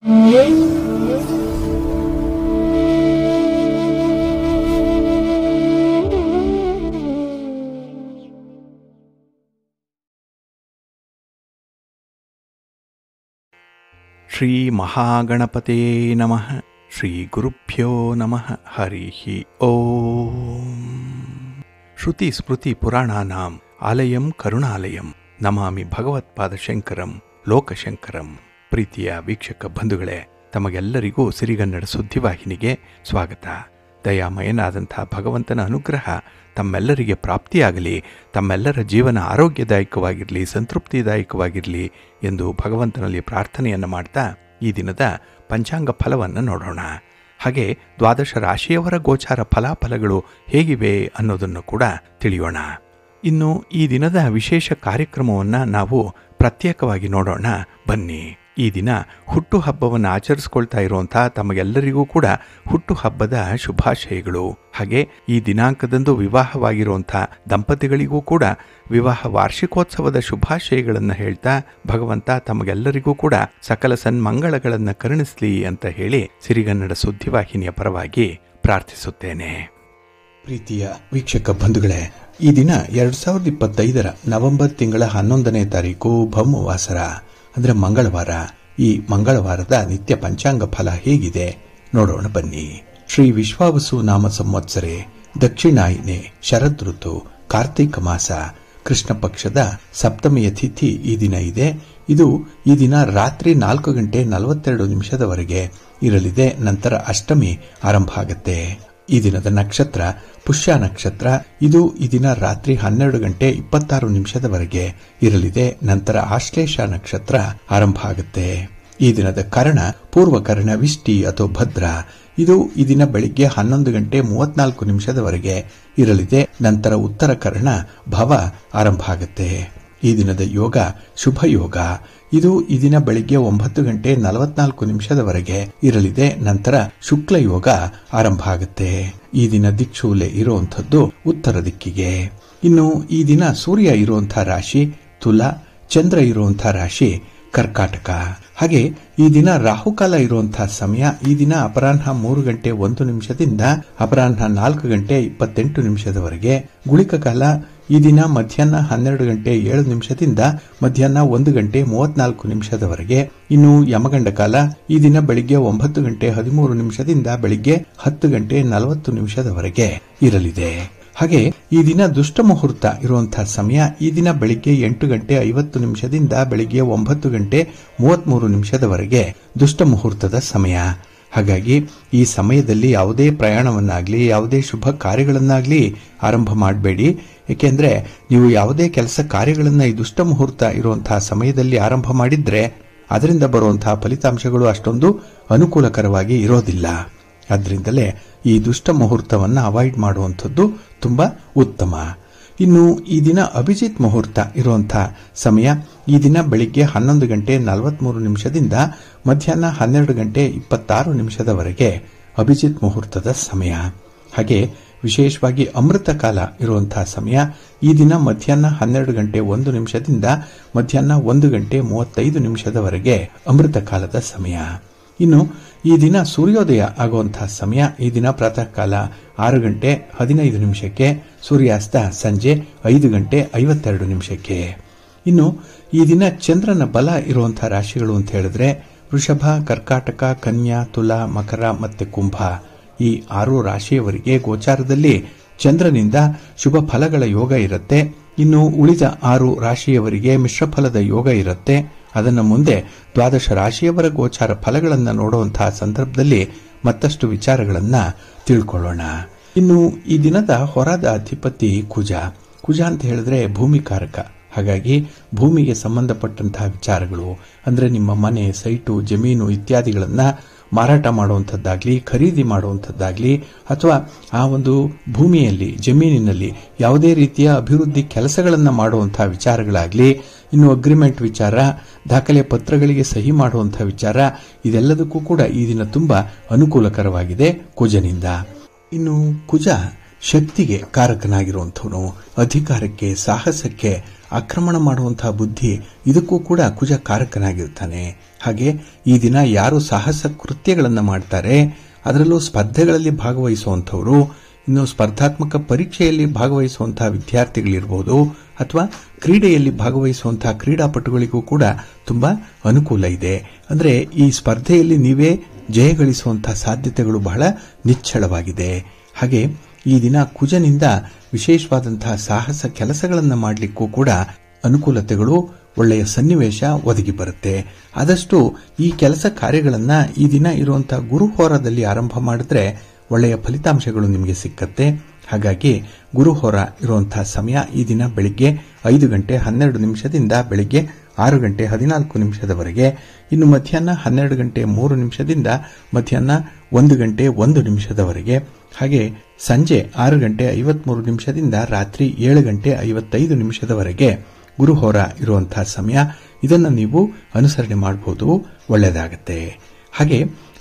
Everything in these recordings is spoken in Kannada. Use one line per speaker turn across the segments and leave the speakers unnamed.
ಶ್ರೀ ಮಹಾಗಣಪತೇ ನಮಃ. ಶ್ರೀ ಗುರುಭ್ಯೋ ನಮಃ. ಹರಿ ಓಂ. ಶ್ರುತಿ ಸ್ಮೃತಿ ಪುರಾಣಾನಾಂ ಆಲಯಂ ಕರುಣಾಲಯಂ ನಮಾಮಿ ಭಗವತ್ಪಾದಶಂಕರಂ ಲೋಕಶಂಕರಂ. ಪ್ರೀತಿಯ ವೀಕ್ಷಕ ಬಂಧುಗಳೇ, ತಮಗೆಲ್ಲರಿಗೂ ಸಿರಿಗನ್ನಡ ಸುದ್ದಿವಾಹಿನಿಗೆ ಸ್ವಾಗತ. ದಯಾಮಯನಾದಂಥ ಭಗವಂತನ ಅನುಗ್ರಹ ತಮ್ಮೆಲ್ಲರಿಗೆ ಪ್ರಾಪ್ತಿಯಾಗಲಿ, ತಮ್ಮೆಲ್ಲರ ಜೀವನ ಆರೋಗ್ಯದಾಯಕವಾಗಿರಲಿ, ಸಂತೃಪ್ತಿದಾಯಕವಾಗಿರಲಿ ಎಂದು ಭಗವಂತನಲ್ಲಿ ಪ್ರಾರ್ಥನೆಯನ್ನು ಮಾಡ್ತಾ ಈ ದಿನದ ಪಂಚಾಂಗ ಫಲವನ್ನು ನೋಡೋಣ. ಹಾಗೆ ದ್ವಾದಶ ರಾಶಿಯವರ ಗೋಚಾರ ಫಲಾಫಲಗಳು ಹೇಗಿವೆ ಅನ್ನೋದನ್ನು ಕೂಡ ತಿಳಿಯೋಣ. ಇನ್ನು ಈ ದಿನದ ವಿಶೇಷ ಕಾರ್ಯಕ್ರಮವನ್ನು ನಾವು ಪ್ರತ್ಯೇಕವಾಗಿ ನೋಡೋಣ ಬನ್ನಿ. ಈ ದಿನ ಹುಟ್ಟುಹಬ್ಬವನ್ನು ಆಚರಿಸ್ಕೊಳ್ತಾ ಇರುವಂಥ ತಮಗೆಲ್ಲರಿಗೂ ಕೂಡ ಹುಟ್ಟುಹಬ್ಬದ ಶುಭಾಶಯಗಳು. ಹಾಗೆ ಈ ದಿನಾಂಕದಂದು ವಿವಾಹವಾಗಿರುವಂಥ ದಂಪತಿಗಳಿಗೂ ಕೂಡ ವಿವಾಹ ವಾರ್ಷಿಕೋತ್ಸವದ ಶುಭಾಶಯಗಳನ್ನು ಹೇಳ್ತಾ ಭಗವಂತ ತಮಗೆಲ್ಲರಿಗೂ ಕೂಡ ಸಕಲ ಸನ್ಮಂಗಳಗಳನ್ನು ಕರುಣಿಸಲಿ ಅಂತ ಹೇಳಿ ಸಿರಿಗನ್ನಡ ಸುದ್ದಿವಾಹಿನಿಯ ಪರವಾಗಿ ಪ್ರಾರ್ಥಿಸುತ್ತೇನೆ. ಪ್ರೀತಿಯ ವೀಕ್ಷಕ ಬಂಧುಗಳೇ, ಈ ದಿನ 2025 ನವೆಂಬರ್ ತಿಂಗಳ 11ನೇ ತಾರೀಕು ಭೌಮವಾಸರ ಅಂದ್ರೆ ಮಂಗಳವಾರ. ಈ ಮಂಗಳವಾರದ ನಿತ್ಯ ಪಂಚಾಂಗ ಫಲ ಹೇಗಿದೆ ನೋಡೋಣ ಬನ್ನಿ. ಶ್ರೀ ವಿಶ್ವಾವಸು ನಾಮ ಸಂವತ್ಸರೆ ದಕ್ಷಿಣಾಯಿನೆ ಶರದ್ ಋತು ಕಾರ್ತಿಕ ಮಾಸ ಕೃಷ್ಣ ಪಕ್ಷದ ಸಪ್ತಮಿಯ ತಿಥಿ ಈ ದಿನ ಇದೆ. ಇದು ಈ ದಿನ ರಾತ್ರಿ 4:42 ಇರಲಿದೆ. ನಂತರ ಅಷ್ಟಮಿ ಆರಂಭ ಆಗುತ್ತೆ. ಈ ದಿನದ ನಕ್ಷತ್ರ ಪುಷ್ಯ ನಕ್ಷತ್ರ. ಇದು ಈ ದಿನ ರಾತ್ರಿ 12:26 ಇರಲಿದೆ. ನಂತರ ಆಶ್ಲೇಷ ನಕ್ಷತ್ರ ಆರಂಭ ಆಗುತ್ತೆ. ಈ ದಿನದ ಕರ್ಣ ಪೂರ್ವ ಕರ್ಣ ವಿಷ್ಟಿ ಅಥವಾ ಭದ್ರ. ಇದು ಈ ದಿನ ಬೆಳಿಗ್ಗೆ 11:34 ಇರಲಿದೆ. ನಂತರ ಉತ್ತರ ಕರ್ಣ ಭವ ಆರಂಭ ಆಗುತ್ತೆ. ಈ ದಿನದ ಯೋಗ ಶುಭ ಯೋಗ. ಇದು ಈ ದಿನ ಬೆಳಿಗ್ಗೆ 9:44 ಇರಲಿದೆ. ನಂತರ ಶುಕ್ಲ ಯೋಗ ಆರಂಭ ಆಗುತ್ತೆ. ಈ ದಿನ ದಿಕ್ಶೂಲೆ ಇರುವಂತದ್ದು ಉತ್ತರ ದಿಕ್ಕಿಗೆ. ಇನ್ನು ಈ ದಿನ ಸೂರ್ಯ ಇರುವಂತಹ ರಾಶಿ ತುಲಾ, ಚಂದ್ರ ಇರುವಂತಹ ರಾಶಿ ಕರ್ಕಾಟಕ. ಹಾಗೆ ಈ ದಿನ ರಾಹುಕಾಲ ಇರುವಂತಹ ಸಮಯ ಈ ದಿನ ಅಪರಾಹ್ನ 3:01 ಅಪರಾಹ್ನ 4:28 ಗುಳಿಕ ಕಾಲ ಈ ದಿನ ಮಧ್ಯಾಹ್ನ 12:07 ಮಧ್ಯಾಹ್ನ 1:34 ಇನ್ನು ಯಮಗಂಡ ಕಾಲ ಈ ದಿನ ಬೆಳಿಗ್ಗೆ 9:13 ಬೆಳಿಗ್ಗೆ 10:40 ಇರಲಿದೆ. ಹಾಗೆ ಈ ದಿನ ದುಷ್ಟ ಮುಹೂರ್ತ ಇರುವಂತಹ ಸಮಯ ಈ ದಿನ ಬೆಳಿಗ್ಗೆ 8:50 ಬೆಳಿಗ್ಗೆ 9:33 ದುಷ್ಟ ಮುಹೂರ್ತದ ಸಮಯ. ಹಾಗಾಗಿ ಈ ಸಮಯದಲ್ಲಿ ಯಾವುದೇ ಪ್ರಯಾಣವನ್ನಾಗ್ಲಿ ಯಾವುದೇ ಶುಭ ಕಾರ್ಯಗಳನ್ನಾಗ್ಲಿ ಆರಂಭ ಮಾಡಬೇಡಿ. ಏಕೆಂದ್ರೆ ನೀವು ಯಾವುದೇ ಕೆಲಸ ಕಾರ್ಯಗಳನ್ನ ಈ ದುಷ್ಟ ಮುಹೂರ್ತ ಇರುವಂತಹ ಸಮಯದಲ್ಲಿ ಆರಂಭ ಮಾಡಿದ್ರೆ ಅದರಿಂದ ಬರುವಂತಹ ಫಲಿತಾಂಶಗಳು ಅಷ್ಟೊಂದು ಅನುಕೂಲಕರವಾಗಿ ಇರೋದಿಲ್ಲ. ಆದ್ರಿಂದಲೇ ಈ ದುಷ್ಟ ಮುಹೂರ್ತವನ್ನು ಅವಾಯ್ಡ್ ಮಾಡುವಂಥದ್ದು ತುಂಬಾ ಉತ್ತಮ. ಇನ್ನು ಈ ದಿನ ಅಭಿಜಿತ್ ಮುಹೂರ್ತ ಇರುವಂತಹ ಸಮಯ ಈ ದಿನ ಬೆಳಿಗ್ಗೆ 11:43 ಮಧ್ಯಾಹ್ನ 12:26 ಅಭಿಜಿತ್ ಮುಹೂರ್ತದ ಸಮಯ. ಹಾಗೆ ವಿಶೇಷವಾಗಿ ಅಮೃತ ಕಾಲ ಇರುವಂತಹ ಸಮಯ ಈ ದಿನ ಮಧ್ಯಾಹ್ನ 12:01 ಮಧ್ಯಾಹ್ನ 1:35 ಅಮೃತ ಕಾಲದ ಸಮಯ. ಇನ್ನು ಈ ದಿನ ಸೂರ್ಯೋದಯ ಆಗುವಂತಹ ಸಮಯ ಈ ದಿನ ಪ್ರಾತಃ ಕಾಲ 6:15 ಸೂರ್ಯಾಸ್ತ ಸಂಜೆ 5:52. ಇನ್ನು ಈ ದಿನ ಚಂದ್ರನ ಬಲ ಇರುವಂತಹ ರಾಶಿಗಳು ಅಂತ ಹೇಳಿದ್ರೆ ವೃಷಭ, ಕರ್ಕಾಟಕ, ಕನ್ಯಾ, ತುಲಾ, ಮಕರ ಮತ್ತೆ ಕುಂಭ. ಈ 6 ರಾಶಿಯವರಿಗೆ ಗೋಚಾರದಲ್ಲಿ ಚಂದ್ರನಿಂದ ಶುಭ ಫಲಗಳ ಯೋಗ ಇರುತ್ತೆ. ಇನ್ನು ಉಳಿದ 6 ರಾಶಿಯವರಿಗೆ ಮಿಶ್ರ ಫಲದ ಯೋಗ ಇರುತ್ತೆ. ಅದನ್ನು ಮುಂದೆ ದ್ವಾದಶ ರಾಶಿಯವರ ಗೋಚಾರ ಫಲಗಳನ್ನು ನೋಡುವಂತಹ ಸಂದರ್ಭದಲ್ಲಿ ಮತ್ತಷ್ಟು ವಿಚಾರಗಳನ್ನ ತಿಳ್ಕೊಳ್ಳೋಣ. ಇನ್ನು ಈ ದಿನದ ಹೊರದ ಅಧಿಪತಿ ಕುಜ. ಕುಜ ಅಂತ ಹೇಳಿದ್ರೆ ಭೂಮಿಕಾರಕ. ಹಾಗಾಗಿ ಭೂಮಿಗೆ ಸಂಬಂಧಪಟ್ಟಂತಹ ವಿಚಾರಗಳು ಅಂದ್ರೆ ನಿಮ್ಮ ಮನೆ, ಸೈಟು, ಜಮೀನು ಇತ್ಯಾದಿಗಳನ್ನ ಮಾರಾಟ ಮಾಡುವಂಥದ್ದಾಗ್ಲಿ ಖರೀದಿ ಮಾಡುವಂಥದ್ದಾಗ್ಲಿ ಅಥವಾ ಆ ಒಂದು ಭೂಮಿಯಲ್ಲಿ ಜಮೀನಿನಲ್ಲಿ ಯಾವುದೇ ರೀತಿಯ ಅಭಿವೃದ್ಧಿ ಕೆಲಸಗಳನ್ನು ಮಾಡುವಂತಹ ವಿಚಾರಗಳಾಗ್ಲಿ, ಇನ್ನು ಅಗ್ರಿಮೆಂಟ್ ವಿಚಾರ, ದಾಖಲೆ ಪತ್ರಗಳಿಗೆ ಸಹಿ ಮಾಡುವಂತಹ ವಿಚಾರ, ಇದೆಲ್ಲದಕ್ಕೂ ಕೂಡ ಈ ದಿನ ತುಂಬಾ ಅನುಕೂಲಕರವಾಗಿದೆ ಕುಜನಿಂದ. ಇನ್ನು ಕುಜ ಶಕ್ತಿಗೆ ಕಾರಕನಾಗಿರುವಂಥವನು, ಅಧಿಕಾರಕ್ಕೆ, ಸಾಹಸಕ್ಕೆ, ಆಕ್ರಮಣ ಮಾಡುವಂತಹ ಬುದ್ಧಿ, ಇದಕ್ಕೂ ಕೂಡ ಕುಜ ಕಾರಕನಾಗಿರ್ತಾನೆ. ಹಾಗೆ ಈ ದಿನ ಯಾರು ಸಾಹಸ ಕೃತ್ಯಗಳನ್ನು ಮಾಡ್ತಾರೆ, ಅದರಲ್ಲೂ ಸ್ಪರ್ಧೆಗಳಲ್ಲಿ ಭಾಗವಹಿಸುವಂಥವರು, ಇನ್ನು ಸ್ಪರ್ಧಾತ್ಮಕ ಪರೀಕ್ಷೆಯಲ್ಲಿ ಭಾಗವಹಿಸುವಂತಹ ವಿದ್ಯಾರ್ಥಿಗಳಿರಬಹುದು, ಅಥವಾ ಕ್ರೀಡೆಯಲ್ಲಿ ಭಾಗವಹಿಸುವಂತಹ ಕ್ರೀಡಾಪಟುಗಳಿಗೂ ಕೂಡ ತುಂಬಾ ಅನುಕೂಲ ಇದೆ. ಅಂದ್ರೆ ಈ ಸ್ಪರ್ಧೆಯಲ್ಲಿ ನೀವೇ ಜಯಗಳಿಸುವಂತಹ ಸಾಧ್ಯತೆಗಳು ಬಹಳ ನಿಚ್ಚಳವಾಗಿದೆ. ಹಾಗೆ ಈ ದಿನ ಕುಜನಿಂದ ವಿಶೇಷವಾದಂತಹ ಸಾಹಸ ಕೆಲಸಗಳನ್ನು ಮಾಡಲಿಕ್ಕೂ ಕೂಡ ಅನುಕೂಲತೆಗಳು, ಒಳ್ಳೆಯ ಸನ್ನಿವೇಶ ಒದಗಿ ಬರುತ್ತೆ. ಆದಷ್ಟು ಈ ಕೆಲಸ ಕಾರ್ಯಗಳನ್ನ ಈ ದಿನ ಇರುವಂತಹ ಗುರುಹೋರದಲ್ಲಿ ಆರಂಭ ಮಾಡಿದ್ರೆ ಒಳ್ಳೆಯ ಫಲಿತಾಂಶಗಳು ನಿಮಗೆ ಸಿಕ್ಕತ್ತೆ. ಹಾಗಾಗಿ ಗುರುಹೋರ ಇರುವಂತಹ ಸಮಯ ಈ ದಿನ ಬೆಳಿಗ್ಗೆ 5 ಗಂಟೆ 12 ನಿಮಿಷದಿಂದ ಬೆಳಿಗ್ಗೆ 6 ಗಂಟೆ 14 ನಿಮಿಷದವರೆಗೆ, ಇನ್ನು ಮಧ್ಯಾಹ್ನ 12 ಗಂಟೆ 3 ನಿಮಿಷದಿಂದ ಮಧ್ಯಾಹ್ನ 1 ಗಂಟೆ 1 ನಿಮಿಷದವರೆಗೆ, ಹಾಗೆ ಸಂಜೆ 6 ಗಂಟೆ 53 ನಿಮಿಷದಿಂದ ರಾತ್ರಿ 7 ಗಂಟೆ 55 ನಿಮಿಷದವರೆಗೆ ಗುರುಹೋರ ಇರುವಂತಹ ಸಮಯ. ಇದನ್ನು ನೀವು ಅನುಸರಣೆ ಮಾಡಬಹುದು, ಒಳ್ಳೆಯದಾಗುತ್ತೆ. ಹಾಗೆ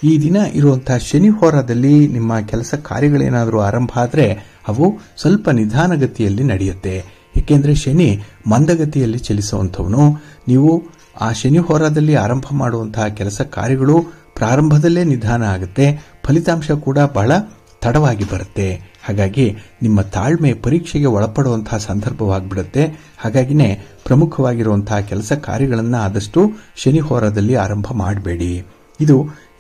ಈ ದಿನ ಇರುವಂತಹ ಶನಿ ಹೋರಾದಲ್ಲಿ ನಿಮ್ಮ ಕೆಲಸ ಕಾರ್ಯಗಳೇನಾದರೂ ಆರಂಭ ಆದರೆ ಅವು ಸ್ವಲ್ಪ ನಿಧಾನಗತಿಯಲ್ಲಿ ನಡೆಯುತ್ತೆ. ಏಕೆಂದರೆ ಶನಿ ಮಂದಗತಿಯಲ್ಲಿ ಚಲಿಸುವಂಥವನು. ನೀವು ಆ ಶನಿ ಹೋರಾದಲ್ಲಿ ಆರಂಭ ಮಾಡುವಂತಹ ಕೆಲಸ ಕಾರ್ಯಗಳು ಪ್ರಾರಂಭದಲ್ಲೇ ನಿಧಾನ ಆಗುತ್ತೆ, ಫಲಿತಾಂಶ ಕೂಡ ಬಹಳ ತಡವಾಗಿ ಬರುತ್ತೆ. ಹಾಗಾಗಿ ನಿಮ್ಮ ತಾಳ್ಮೆ ಪರೀಕ್ಷೆಗೆ ಒಳಪಡುವಂತಹ ಸಂದರ್ಭವಾಗಿಬಿಡುತ್ತೆ. ಹಾಗಾಗಿನೇ ಪ್ರಮುಖವಾಗಿರುವಂತಹ ಕೆಲಸ ಕಾರ್ಯಗಳನ್ನು ಆದಷ್ಟು ಶನಿ ಹೋರಾದಲ್ಲಿ ಆರಂಭ ಮಾಡಬೇಡಿ. ಇದು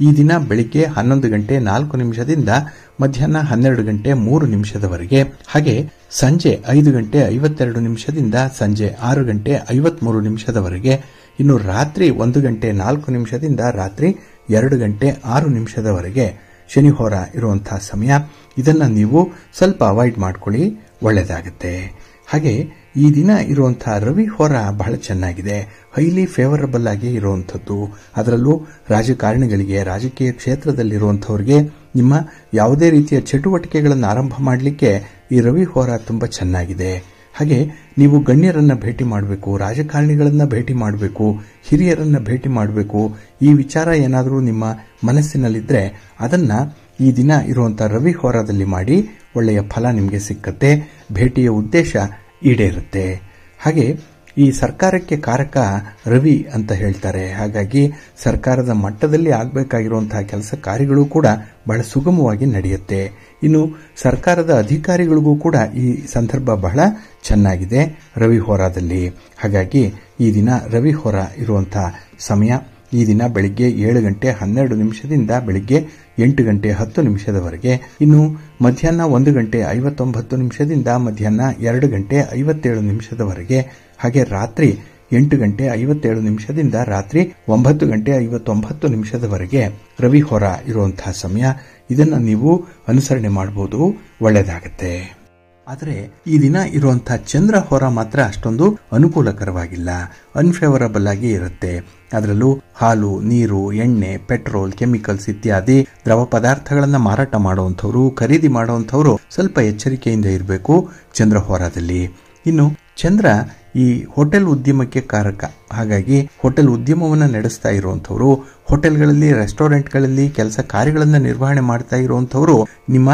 ಈ ದಿನ ಬೆಳಿಗ್ಗೆ 11 ಗಂಟೆ 4 ನಿಮಿಷದಿಂದ ಮಧ್ಯಾಹ್ನ 12 ಗಂಟೆ 3 ನಿಮಿಷದವರೆಗೆ, ಹಾಗೆ ಸಂಜೆ 5 ಗಂಟೆ 52 ನಿಮಿಷದಿಂದ ಸಂಜೆ 6 ಗಂಟೆ 53 ನಿಮಿಷದವರೆಗೆ, ಇನ್ನು ರಾತ್ರಿ 1 ಗಂಟೆ 4 ನಿಮಿಷದಿಂದ ರಾತ್ರಿ 2 ಗಂಟೆ 6 ನಿಮಿಷದವರೆಗೆ ಶನಿ ಹೋರ ಇರುವಂತಹ ಸಮಯ. ಇದನ್ನ ನೀವು ಸ್ವಲ್ಪ ಅವಾಯ್ಡ್ ಮಾಡ್ಕೊಳ್ಳಿ, ಒಳ್ಳೆಯದಾಗುತ್ತೆ. ಹಾಗೆ ಈ ದಿನ ಇರುವಂತಹ ರವಿ ಹೋರ ಬಹಳ ಚೆನ್ನಾಗಿದೆ, ಹೈಲಿ ಫೇವರಬಲ್ ಆಗಿ ಇರುವಂಥದ್ದು. ಅದರಲ್ಲೂ ರಾಜಕಾರಣಿಗಳಿಗೆ, ರಾಜಕೀಯ ಕ್ಷೇತ್ರದಲ್ಲಿರುವಂಥವ್ರಿಗೆ ನಿಮ್ಮ ಯಾವುದೇ ರೀತಿಯ ಚಟುವಟಿಕೆಗಳನ್ನು ಆರಂಭ ಮಾಡಲಿಕ್ಕೆ ಈ ರವಿ ಹೋರ ತುಂಬಾ ಚೆನ್ನಾಗಿದೆ. ಹಾಗೆ ನೀವು ಗಣ್ಯರನ್ನ ಭೇಟಿ ಮಾಡಬೇಕು, ರಾಜಕಾರಣಿಗಳನ್ನ ಭೇಟಿ ಮಾಡಬೇಕು, ಹಿರಿಯರನ್ನ ಭೇಟಿ ಮಾಡಬೇಕು, ಈ ವಿಚಾರ ಏನಾದರೂ ನಿಮ್ಮ ಮನಸ್ಸಿನಲ್ಲಿದ್ರೆ ಅದನ್ನ ಈ ದಿನ ಇರುವಂತಹ ರವಿ ಹೋರಾದಲ್ಲಿ ಮಾಡಿ, ಒಳ್ಳೆಯ ಫಲ ನಿಮಗೆ ಸಿಕ್ಕತ್ತೆ. ಭೇಟಿಯ ಉದ್ದೇಶ ಈಡೇರುತ್ತೆ. ಹಾಗೆ ಈ ಸರ್ಕಾರಕ್ಕೆ ಕಾರಕ ರವಿ ಅಂತ ಹೇಳ್ತಾರೆ. ಹಾಗಾಗಿ ಸರ್ಕಾರದ ಮಟ್ಟದಲ್ಲಿ ಆಗಬೇಕಾಗಿರುವಂತಹ ಕೆಲಸ ಕಾರ್ಯಗಳು ಕೂಡ ಬಹಳ ಸುಗಮವಾಗಿ ನಡೆಯುತ್ತೆ. ಇನ್ನು ಸರ್ಕಾರದ ಅಧಿಕಾರಿಗಳಿಗೂ ಕೂಡ ಈ ಸಂದರ್ಭ ಬಹಳ ಚೆನ್ನಾಗಿದೆ ರವಿ ಹೋರಾದಲ್ಲಿ. ಹಾಗಾಗಿ ಈ ದಿನ ರವಿ ಹೋರ ಇರುವಂತಹ ಸಮಯ ಈ ದಿನ ಬೆಳಿಗ್ಗೆ 7 ಗಂಟೆ 12 ನಿಮಿಷದಿಂದ ಬೆಳಿಗ್ಗೆ 8 ಗಂಟೆ 10 ನಿಮಿಷದವರೆಗೆ, ಇನ್ನು ಮಧ್ಯಾಹ್ನ 1 ಗಂಟೆ 59 ನಿಮಿಷದಿಂದ ಮಧ್ಯಾಹ್ನ 2 ಗಂಟೆ 57 ನಿಮಿಷದವರೆಗೆ, ಹಾಗೆ ರಾತ್ರಿ 8 ಗಂಟೆ 57 ನಿಮಿಷದಿಂದ ರಾತ್ರಿ 9 ಗಂಟೆ 59 ನಿಮಿಷದವರೆಗೆ ರವಿ ಹೋರ ಇರುವಂತಹ ಸಮಯ. ಇದನ್ನ ನೀವು ಅನುಸರಣೆ ಮಾಡಬಹುದು, ಒಳ್ಳೆಯದಾಗುತ್ತೆ. ಆದರೆ ಈ ದಿನ ಇರುವಂತಹ ಚಂದ್ರ ಹೋರ ಮಾತ್ರ ಅಷ್ಟೊಂದು ಅನುಕೂಲಕರವಾಗಿಲ್ಲ, ಅನ್ಫೇವರಬಲ್ ಆಗಿ ಇರುತ್ತೆ. ಅದರಲ್ಲೂ ಹಾಲು, ನೀರು, ಎಣ್ಣೆ, ಪೆಟ್ರೋಲ್, ಕೆಮಿಕಲ್ಸ್ ಇತ್ಯಾದಿ ದ್ರವ ಪದಾರ್ಥಗಳನ್ನು ಮಾರಾಟ ಮಾಡುವಂಥವ್ರು, ಖರೀದಿ ಮಾಡುವಂಥವ್ರು ಸ್ವಲ್ಪ ಎಚ್ಚರಿಕೆಯಿಂದ ಇರಬೇಕು ಚಂದ್ರ ಹೋರಾದಲ್ಲಿ. ಇನ್ನು ಚಂದ್ರ ಈ ಹೋಟೆಲ್ ಉದ್ಯಮಕ್ಕೆ ಕಾರಕ. ಹಾಗಾಗಿ ಹೋಟೆಲ್ ಉದ್ಯಮವನ್ನು ನಡೆಸ್ತಾ ಇರುವಂಥವ್ರು, ಹೋಟೆಲ್ಗಳಲ್ಲಿ, ರೆಸ್ಟೋರೆಂಟ್ಗಳಲ್ಲಿ ಕೆಲಸ ಕಾರ್ಯಗಳನ್ನು ನಿರ್ವಹಣೆ ಮಾಡ್ತಾ ಇರುವಂಥವ್ರು ನಿಮ್ಮ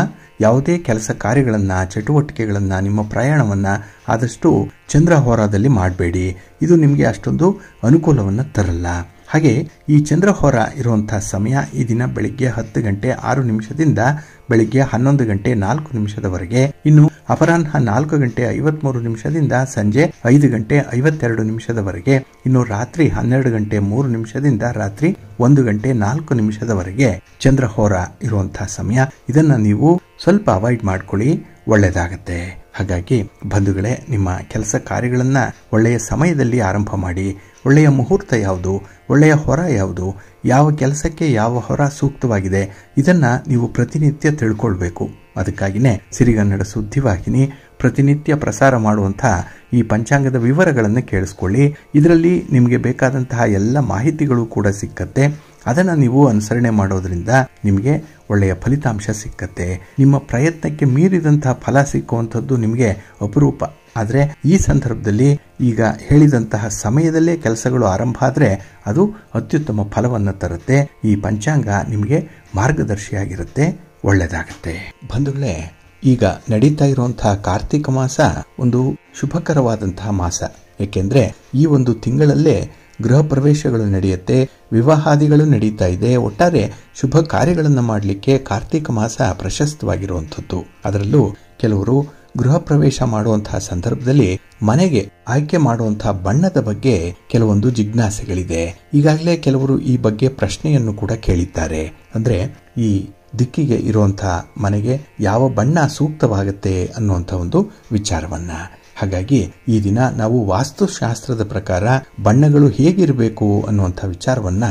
ಯಾವುದೇ ಕೆಲಸ ಕಾರ್ಯಗಳನ್ನ, ಚಟುವಟಿಕೆಗಳನ್ನ, ನಿಮ್ಮ ಪ್ರಯಾಣವನ್ನ ಆದಷ್ಟು ಚಂದ್ರ ಹೋರಾದಲ್ಲಿ ಮಾಡಬೇಡಿ. ಇದು ನಿಮಗೆ ಅಷ್ಟೊಂದು ಅನುಕೂಲವನ್ನು ತರಲ್ಲ. ಹಾಗೆ ಈ ಚಂದ್ರ ಹೋರ ಇರುವಂತಹ ಸಮಯ ಈ ದಿನ ಬೆಳಿಗ್ಗೆ 10 ಗಂಟೆ 6 ನಿಮಿಷದಿಂದ ಬೆಳಿಗ್ಗೆ 11 ಗಂಟೆ 4 ನಿಮಿಷದವರೆಗೆ, ಇನ್ನು ಅಪರಾಹ್ನ 4 ಗಂಟೆ 53 ನಿಮಿಷದಿಂದ ಸಂಜೆ 5 ಗಂಟೆ 52 ನಿಮಿಷದವರೆಗೆ, ಇನ್ನು ರಾತ್ರಿ 12 ಗಂಟೆ 3 ನಿಮಿಷದಿಂದ ರಾತ್ರಿ 1 ಗಂಟೆ 4 ನಿಮಿಷದವರೆಗೆ ಚಂದ್ರ ಹೋರ ಇರುವಂತಹ ಸಮಯ. ಇದನ್ನ ನೀವು ಸ್ವಲ್ಪ ಅವಾಯ್ಡ್ ಮಾಡ್ಕೊಳ್ಳಿ, ಒಳ್ಳೆಯದಾಗತ್ತೆ. ಹಾಗಾಗಿ ಬಂಧುಗಳೇ, ನಿಮ್ಮ ಕೆಲಸ ಕಾರ್ಯಗಳನ್ನ ಒಳ್ಳೆಯ ಸಮಯದಲ್ಲಿ ಆರಂಭ ಮಾಡಿ. ಒಳ್ಳೆಯ ಮುಹೂರ್ತ ಯಾವುದು, ಒಳ್ಳೆಯ ಹೊರ ಯಾವುದು, ಯಾವ ಕೆಲಸಕ್ಕೆ ಯಾವ ಹೊರ ಸೂಕ್ತವಾಗಿದೆ, ಇದನ್ನ ನೀವು ಪ್ರತಿನಿತ್ಯ ತಿಳ್ಕೊಳ್ಬೇಕು. ಅದಕ್ಕಾಗಿನೇ ಸಿರಿಗನ್ನಡ ಸುದ್ದಿವಾಹಿನಿ ಪ್ರತಿನಿತ್ಯ ಪ್ರಸಾರ ಮಾಡುವಂತಹ ಈ ಪಂಚಾಂಗದ ವಿವರಗಳನ್ನು ಕೇಳಿಸ್ಕೊಳ್ಳಿ. ಇದರಲ್ಲಿ ನಿಮಗೆ ಬೇಕಾದಂತಹ ಎಲ್ಲ ಮಾಹಿತಿಗಳು ಕೂಡ ಸಿಕ್ಕತ್ತೆ. ಅದನ್ನು ನೀವು ಅನುಸರಣೆ ಮಾಡೋದ್ರಿಂದ ನಿಮಗೆ ಒಳ್ಳೆಯ ಫಲಿತಾಂಶ ಸಿಕ್ಕತ್ತೆ. ನಿಮ್ಮ ಪ್ರಯತ್ನಕ್ಕೆ ಮೀರಿದಂತಹ ಫಲ ಸಿಕ್ಕುವಂಥದ್ದು ನಿಮಗೆ ಅಪರೂಪ. ಆದರೆ ಈ ಸಂದರ್ಭದಲ್ಲಿ ಈಗ ಹೇಳಿದಂತಹ ಸಮಯದಲ್ಲೇ ಕೆಲಸಗಳು ಆರಂಭ ಆದರೆ ಅದು ಅತ್ಯುತ್ತಮ ಫಲವನ್ನು ತರುತ್ತೆ. ಈ ಪಂಚಾಂಗ ನಿಮಗೆ ಮಾರ್ಗದರ್ಶಿಯಾಗಿರುತ್ತೆ, ಒಳ್ಳೆಯದಾಗತ್ತೆ. ಬಂಧುಗಳೇ, ಈಗ ನಡೀತಾ ಇರುವಂತಹ ಕಾರ್ತಿಕ ಮಾಸ ಒಂದು ಶುಭಕರವಾದಂತಹ ಮಾಸ. ಏಕೆಂದ್ರೆ ಈ ಒಂದು ತಿಂಗಳಲ್ಲೇ ಗೃಹ ಪ್ರವೇಶಗಳು ನಡೆಯುತ್ತೆ, ವಿವಾಹಾದಿಗಳು ನಡೀತಾ ಇದೆ. ಒಟ್ಟಾರೆ ಶುಭ ಕಾರ್ಯಗಳನ್ನು ಮಾಡಲಿಕ್ಕೆ ಕಾರ್ತಿಕ ಮಾಸ ಪ್ರಶಸ್ತವಾಗಿರುವಂಥದ್ದು. ಅದರಲ್ಲೂ ಕೆಲವರು ಗೃಹ ಪ್ರವೇಶ ಮಾಡುವಂತಹ ಸಂದರ್ಭದಲ್ಲಿ ಮನೆಗೆ ಆಯ್ಕೆ ಮಾಡುವಂತಹ ಬಣ್ಣದ ಬಗ್ಗೆ ಕೆಲವೊಂದು ಜಿಜ್ಞಾಸೆಗಳಿದೆ. ಈಗಾಗಲೇ ಕೆಲವರು ಈ ಬಗ್ಗೆ ಪ್ರಶ್ನೆಯನ್ನು ಕೂಡ ಕೇಳಿದ್ದಾರೆ. ಅಂದ್ರೆ ಈ ದಿಕ್ಕಿಗೆ ಇರುವಂತಹ ಮನೆಗೆ ಯಾವ ಬಣ್ಣ ಸೂಕ್ತವಾಗುತ್ತೆ ಅನ್ನುವಂಥ ಒಂದು ವಿಚಾರವನ್ನ. ಹಾಗಾಗಿ ಈ ದಿನ ನಾವು ವಾಸ್ತುಶಾಸ್ತ್ರದ ಪ್ರಕಾರ ಬಣ್ಣಗಳು ಹೇಗಿರಬೇಕು ಅನ್ನುವಂಥ ವಿಚಾರವನ್ನ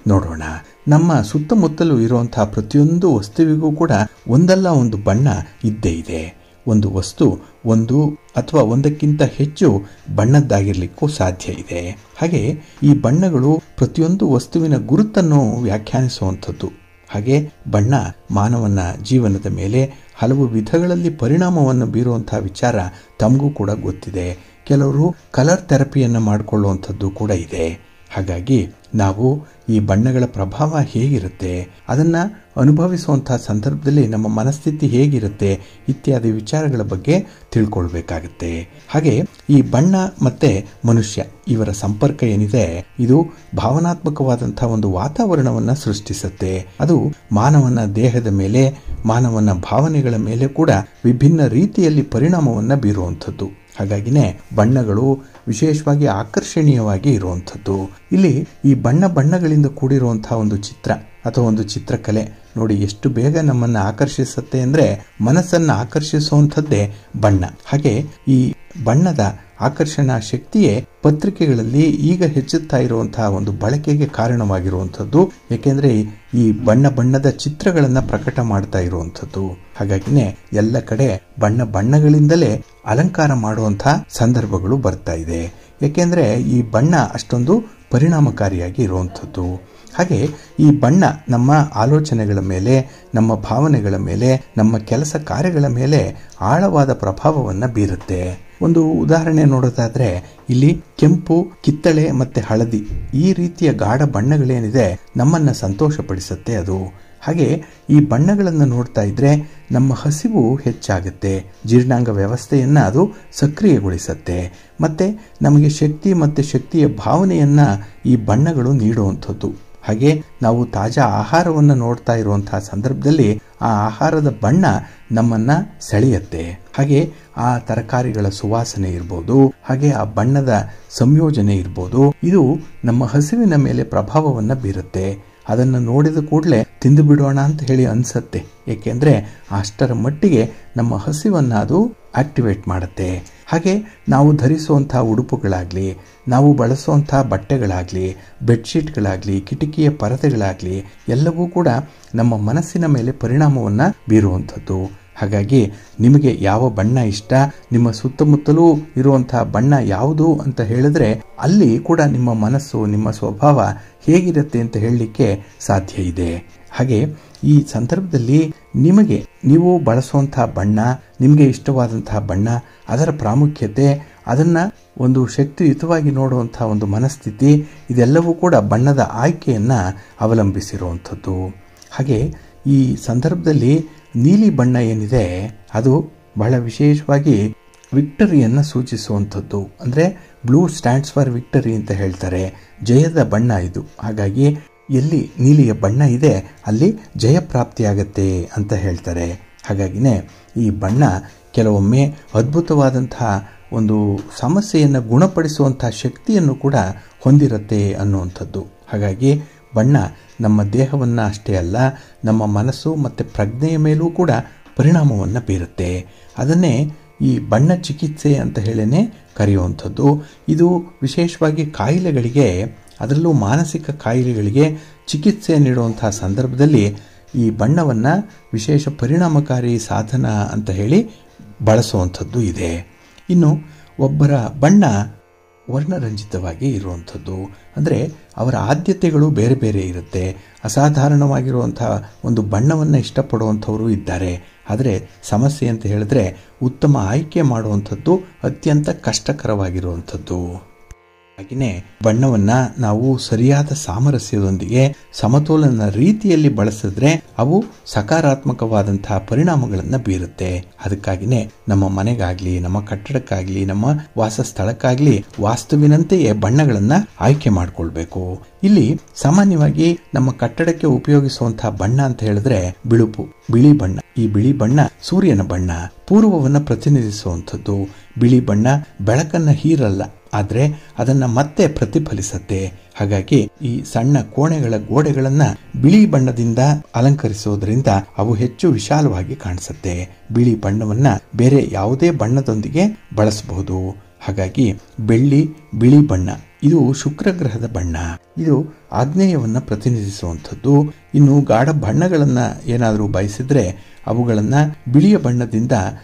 ನೋಡೋಣ. ನಮ್ಮ ಸುತ್ತಮುತ್ತಲೂ ಇರುವಂತಹ ಪ್ರತಿಯೊಂದು ವಸ್ತುವಿಗೂ ಕೂಡ ಒಂದಲ್ಲ ಒಂದು ಬಣ್ಣ ಇದ್ದೇ ಇದೆ. ಒಂದು ವಸ್ತು ಒಂದು ಅಥವಾ ಒಂದಕ್ಕಿಂತ ಹೆಚ್ಚು ಬಣ್ಣದ್ದಾಗಿರ್ಲಿಕ್ಕೂ ಸಾಧ್ಯ ಇದೆ. ಹಾಗೆ ಈ ಬಣ್ಣಗಳು ಪ್ರತಿಯೊಂದು ವಸ್ತುವಿನ ಗುರುತನ್ನು ವ್ಯಾಖ್ಯಾನಿಸುವಂಥದ್ದು. ಹಾಗೆ ಬಣ್ಣ ಮಾನವನ ಜೀವನದ ಮೇಲೆ ಹಲವು ವಿಧಗಳಲ್ಲಿ ಪರಿಣಾಮವನ್ನು ಬೀರುವಂತಹ ವಿಚಾರ ತಮಗೂ ಕೂಡ ಗೊತ್ತಿದೆ. ಕೆಲವರು ಕಲರ್ ಥೆರಪಿಯನ್ನು ಮಾಡಿಕೊಳ್ಳುವಂಥದ್ದು ಕೂಡ ಇದೆ. ಹಾಗಾಗಿ ನಾವು ಈ ಬಣ್ಣಗಳ ಪ್ರಭಾವ ಹೇಗಿರುತ್ತೆ, ಅದನ್ನ ಅನುಭವಿಸುವಂತಹ ಸಂದರ್ಭದಲ್ಲಿ ನಮ್ಮ ಮನಸ್ಥಿತಿ ಹೇಗಿರುತ್ತೆ ಇತ್ಯಾದಿ ವಿಚಾರಗಳ ಬಗ್ಗೆ ತಿಳ್ಕೊಳ್ಬೇಕಾಗತ್ತೆ. ಹಾಗೆ ಈ ಬಣ್ಣ ಮತ್ತೆ ಮನುಷ್ಯ ಇವರ ಸಂಪರ್ಕ ಏನಿದೆ ಇದು ಭಾವನಾತ್ಮಕವಾದಂತಹ ಒಂದು ವಾತಾವರಣವನ್ನ ಸೃಷ್ಟಿಸುತ್ತೆ. ಅದು ಮಾನವನ ದೇಹದ ಮೇಲೆ, ಮಾನವನ ಭಾವನೆಗಳ ಮೇಲೆ ಕೂಡ ವಿಭಿನ್ನ ರೀತಿಯಲ್ಲಿ ಪರಿಣಾಮವನ್ನ ಬೀರುವಂಥದ್ದು. ಹಾಗಾಗಿನೇ ಬಣ್ಣಗಳು ವಿಶೇಷವಾಗಿ ಆಕರ್ಷಣೀಯವಾಗಿ ಇರುವಂಥದ್ದು. ಇಲ್ಲಿ ಈ ಬಣ್ಣಗಳಿಂದ ಕೂಡಿರುವಂತಹ ಒಂದು ಚಿತ್ರ ಅಥವಾ ಒಂದು ಚಿತ್ರಕಲೆ ನೋಡಿ ಎಷ್ಟು ಬೇಗ ನಮ್ಮನ್ನು ಆಕರ್ಷಿಸುತ್ತೆ ಅಂದ್ರೆ ಮನಸ್ಸನ್ನು ಆಕರ್ಷಿಸುವಂಥದ್ದೇ ಬಣ್ಣ. ಹಾಗೆ ಈ ಬಣ್ಣದ ಆಕರ್ಷಣಾ ಶಕ್ತಿಯೇ ಪತ್ರಿಕೆಗಳಲ್ಲಿ ಈಗ ಹೆಚ್ಚುತ್ತಾ ಇರುವಂತಹ ಒಂದು ಬಳಕೆಗೆ ಕಾರಣವಾಗಿರುವಂಥದ್ದು. ಏಕೆಂದ್ರೆ ಈ ಬಣ್ಣದ ಚಿತ್ರಗಳನ್ನ ಪ್ರಕಟ ಮಾಡ್ತಾ ಇರುವಂಥದ್ದು. ಹಾಗಾಗಿನೇ ಎಲ್ಲ ಕಡೆ ಬಣ್ಣಗಳಿಂದಲೇ ಅಲಂಕಾರ ಮಾಡುವಂತಹ ಸಂದರ್ಭಗಳು ಬರ್ತಾ ಇದೆ. ಏಕೆಂದ್ರೆ ಈ ಬಣ್ಣ ಅಷ್ಟೊಂದು ಪರಿಣಾಮಕಾರಿಯಾಗಿ ಇರುವಂಥದ್ದು. ಹಾಗೆ ಈ ಬಣ್ಣ ನಮ್ಮ ಆಲೋಚನೆಗಳ ಮೇಲೆ, ನಮ್ಮ ಭಾವನೆಗಳ ಮೇಲೆ, ನಮ್ಮ ಕೆಲಸ ಕಾರ್ಯಗಳ ಮೇಲೆ ಆಳವಾದ ಪ್ರಭಾವವನ್ನು ಬೀರುತ್ತೆ. ಒಂದು ಉದಾಹರಣೆ ನೋಡೋದಾದ್ರೆ ಇಲ್ಲಿ ಕೆಂಪು, ಕಿತ್ತಳೆ ಮತ್ತೆ ಹಳದಿ ಈ ರೀತಿಯ ಗಾಢ ಬಣ್ಣಗಳೇನಿದೆ ನಮ್ಮನ್ನ ಸಂತೋಷಪಡಿಸುತ್ತೆ ಅದು. ಹಾಗೆ ಈ ಬಣ್ಣಗಳನ್ನು ನೋಡ್ತಾ ಇದ್ರೆ ನಮ್ಮ ಹಸಿವು ಹೆಚ್ಚಾಗುತ್ತೆ, ಜೀರ್ಣಾಂಗ ವ್ಯವಸ್ಥೆಯನ್ನ ಅದು ಸಕ್ರಿಯಗೊಳಿಸುತ್ತೆ, ಮತ್ತೆ ನಮಗೆ ಶಕ್ತಿ ಮತ್ತೆ ಶಕ್ತಿಯ ಭಾವನೆಯನ್ನ ಈ ಬಣ್ಣಗಳು ನೀಡುವಂಥದ್ದು. ಹಾಗೆ ನಾವು ತಾಜಾ ಆಹಾರವನ್ನು ನೋಡ್ತಾ ಇರುವಂತಹ ಸಂದರ್ಭದಲ್ಲಿ ಆ ಆಹಾರದ ಬಣ್ಣ ನಮ್ಮನ್ನ ಸೆಳೆಯುತ್ತೆ. ಹಾಗೆ ಆ ತರಕಾರಿಗಳ ಸುವಾಸನೆ ಇರ್ಬೋದು, ಹಾಗೆ ಆ ಬಣ್ಣದ ಸಂಯೋಜನೆ ಇರ್ಬೋದು, ಇದು ನಮ್ಮ ಹಸಿವಿನ ಮೇಲೆ ಪ್ರಭಾವವನ್ನು ಬೀರುತ್ತೆ. ಅದನ್ನು ನೋಡಿದ ಕೂಡಲೇ ತಿಂದು ಬಿಡೋಣ ಅಂತ ಹೇಳಿ ಅನ್ಸತ್ತೆ. ಏಕೆಂದ್ರೆ ಅಷ್ಟರ ಮಟ್ಟಿಗೆ ನಮ್ಮ ಹಸಿವನ್ನ ಅದು ಆಕ್ಟಿವೇಟ್ ಮಾಡುತ್ತೆ. ಹಾಗೆ ನಾವು ಧರಿಸುವಂತಹ ಉಡುಪುಗಳಾಗ್ಲಿ, ನಾವು ಬಳಸುವಂತಹ ಬಟ್ಟೆಗಳಾಗ್ಲಿ, ಬೆಡ್ಶೀಟ್ಗಳಾಗ್ಲಿ, ಕಿಟಕಿಯ ಪರದೆಗಳಾಗ್ಲಿ ಎಲ್ಲವೂ ಕೂಡ ನಮ್ಮ ಮನಸ್ಸಿನ ಮೇಲೆ ಪರಿಣಾಮವನ್ನ ಬೀರುವಂಥದ್ದು. ಹಾಗಾಗಿ ನಿಮಗೆ ಯಾವ ಬಣ್ಣ ಇಷ್ಟ, ನಿಮ್ಮ ಸುತ್ತಮುತ್ತಲೂ ಇರುವಂತಹ ಬಣ್ಣ ಯಾವುದು ಅಂತ ಹೇಳಿದ್ರೆ ಅಲ್ಲಿ ಕೂಡ ನಿಮ್ಮ ಮನಸ್ಸು, ನಿಮ್ಮ ಸ್ವಭಾವ ಹೇಗಿರುತ್ತೆ ಅಂತ ಹೇಳಲಿಕ್ಕೆ ಸಾಧ್ಯ ಇದೆ. ಹಾಗೆ ಈ ಸಂದರ್ಭದಲ್ಲಿ ನೀವು ಬಳಸುವಂತಹ ಬಣ್ಣ, ನಿಮಗೆ ಇಷ್ಟವಾದಂತಹ ಬಣ್ಣ, ಅದರ ಪ್ರಾಮುಖ್ಯತೆ, ಅದನ್ನ ಒಂದು ಶಕ್ತಿಯುತವಾಗಿ ನೋಡುವಂತಹ ಒಂದು ಮನಸ್ಥಿತಿ, ಇದೆಲ್ಲವೂ ಕೂಡ ಬಣ್ಣದ ಆಯ್ಕೆಯನ್ನ ಅವಲಂಬಿಸಿರುವಂಥದ್ದು. ಹಾಗೆ ಈ ಸಂದರ್ಭದಲ್ಲಿ ನೀಲಿ ಬಣ್ಣ ಏನಿದೆ ಅದು ಬಹಳ ವಿಶೇಷವಾಗಿ ವಿಕ್ಟರಿಯನ್ನ ಸೂಚಿಸುವಂಥದ್ದು. ಅಂದ್ರೆ ಬ್ಲೂ ಸ್ಟ್ಯಾಂಡ್ಸ್ ಫಾರ್ ವಿಕ್ಟರಿ ಅಂತ ಹೇಳ್ತಾರೆ, ಜಯದ ಬಣ್ಣ ಇದು. ಹಾಗಾಗಿ ಎಲ್ಲಿ ನೀಲಿಯ ಬಣ್ಣ ಇದೆ ಅಲ್ಲಿ ಜಯ ಪ್ರಾಪ್ತಿಯಾಗತ್ತೆ ಅಂತ ಹೇಳ್ತಾರೆ. ಹಾಗಾಗಿನೇ ಈ ಬಣ್ಣ ಕೆಲವೊಮ್ಮೆ ಅದ್ಭುತವಾದಂತಹ ಒಂದು ಸಮಸ್ಯೆಯನ್ನು ಗುಣಪಡಿಸುವಂತಹ ಶಕ್ತಿಯನ್ನು ಕೂಡ ಹೊಂದಿರುತ್ತೆ ಅನ್ನುವಂಥದ್ದು. ಹಾಗಾಗಿ ಬಣ್ಣ ನಮ್ಮ ದೇಹವನ್ನ ಅಷ್ಟೇ ಅಲ್ಲ, ನಮ್ಮ ಮನಸ್ಸು ಮತ್ತು ಪ್ರಜ್ಞೆಯ ಮೇಲೂ ಕೂಡ ಪರಿಣಾಮವನ್ನು ಬೀರುತ್ತೆ. ಅದನ್ನೇ ಈ ಬಣ್ಣ ಚಿಕಿತ್ಸೆ ಅಂತ ಹೇಳೇನೆ ಕರೆಯುವಂಥದ್ದು. ಇದು ವಿಶೇಷವಾಗಿ ಕಾಯಿಲೆಗಳಿಗೆ, ಅದರಲ್ಲೂ ಮಾನಸಿಕ ಕಾಯಿಲೆಗಳಿಗೆ ಚಿಕಿತ್ಸೆ ನೀಡುವಂತಹ ಸಂದರ್ಭದಲ್ಲಿ ಈ ಬಣ್ಣವನ್ನು ವಿಶೇಷ ಪರಿಣಾಮಕಾರಿ ಸಾಧನ ಅಂತ ಹೇಳಿ ಬಳಸುವಂಥದ್ದು ಇದೆ. ಇನ್ನು ಒಬ್ಬರ ಬಣ್ಣ ವರ್ಣರಂಜಿತವಾಗಿ ಇರುವಂಥದ್ದು. ಅಂದರೆ ಅವರ ಆದ್ಯತೆಗಳು ಬೇರೆ ಬೇರೆ ಇರುತ್ತೆ. ಅಸಾಧಾರಣವಾಗಿರುವಂತಹ ಒಂದು ಬಣ್ಣವನ್ನು ಇಷ್ಟಪಡುವಂಥವರು ಇದ್ದಾರೆ. ಆದರೆ ಸಮಸ್ಯೆ ಅಂತ ಹೇಳಿದ್ರೆ ಉತ್ತಮ ಆಯ್ಕೆ ಮಾಡುವಂಥದ್ದು ಅತ್ಯಂತ ಕಷ್ಟಕರವಾಗಿರುವಂಥದ್ದು. ಹಾಗೆಯೇ ಬಣ್ಣವನ್ನ ನಾವು ಸರಿಯಾದ ಸಾಮರಸ್ಯದೊಂದಿಗೆ ಸಮತೋಲನ ರೀತಿಯಲ್ಲಿ ಬಳಸಿದ್ರೆ ಅವು ಸಕಾರಾತ್ಮಕವಾದಂತಹ ಪರಿಣಾಮಗಳನ್ನ ಬೀರುತ್ತೆ. ಅದಕ್ಕಾಗಿನೇ ನಮ್ಮ ಮನೆಗಾಗ್ಲಿ, ನಮ್ಮ ಕಟ್ಟಡಕ್ಕಾಗ್ಲಿ, ನಮ್ಮ ವಾಸ ಸ್ಥಳಕ್ಕಾಗ್ಲಿ ವಾಸ್ತುವಿನಂತೆಯೇ ಬಣ್ಣಗಳನ್ನ ಆಯ್ಕೆ ಮಾಡಿಕೊಳ್ಬೇಕು. ಇಲ್ಲಿ ಸಾಮಾನ್ಯವಾಗಿ ನಮ್ಮ ಕಟ್ಟಡಕ್ಕೆ ಉಪಯೋಗಿಸುವಂತಹ ಬಣ್ಣ ಅಂತ ಹೇಳಿದ್ರೆ ಬಿಳುಪು, ಬಿಳಿ ಬಣ್ಣ. ಈ ಬಿಳಿ ಬಣ್ಣ ಸೂರ್ಯನ ಬಣ್ಣ, ಪೂರ್ವವನ್ನ ಪ್ರತಿನಿಧಿಸುವಂಥದ್ದು. ಬಿಳಿ ಬಣ್ಣ ಬೆಳಕನ್ನ ಹೀರಲ್ಲ, ಆದ್ರೆ ಅದನ್ನ ಮತ್ತೆ ಪ್ರತಿಫಲಿಸುತ್ತೆ. ಹಾಗಾಗಿ ಈ ಸಣ್ಣ ಕೋಣೆಗಳ ಗೋಡೆಗಳನ್ನ ಬಿಳಿ ಬಣ್ಣದಿಂದ ಅಲಂಕರಿಸುವುದರಿಂದ ಅವು ಹೆಚ್ಚು ವಿಶಾಲವಾಗಿ ಕಾಣಿಸುತ್ತೆ. ಬಿಳಿ ಬಣ್ಣವನ್ನ ಬೇರೆ ಯಾವುದೇ ಬಣ್ಣದೊಂದಿಗೆ ಬಳಸಬಹುದು. ಹಾಗಾಗಿ ಬೆಳ್ಳಿ, ಬಿಳಿ ಬಣ್ಣ ಇದು ಶುಕ್ರ ಗ್ರಹದ ಬಣ್ಣ. ಇದು ಆಗ್ನೇಯವನ್ನ ಪ್ರತಿನಿಧಿಸುವಂಥದ್ದು. ಇನ್ನು ಗಾಢ ಬಣ್ಣಗಳನ್ನ ಏನಾದರೂ ಬಯಸಿದ್ರೆ ಅವುಗಳನ್ನ ಬಿಳಿಯ ಬಣ್ಣದಿಂದ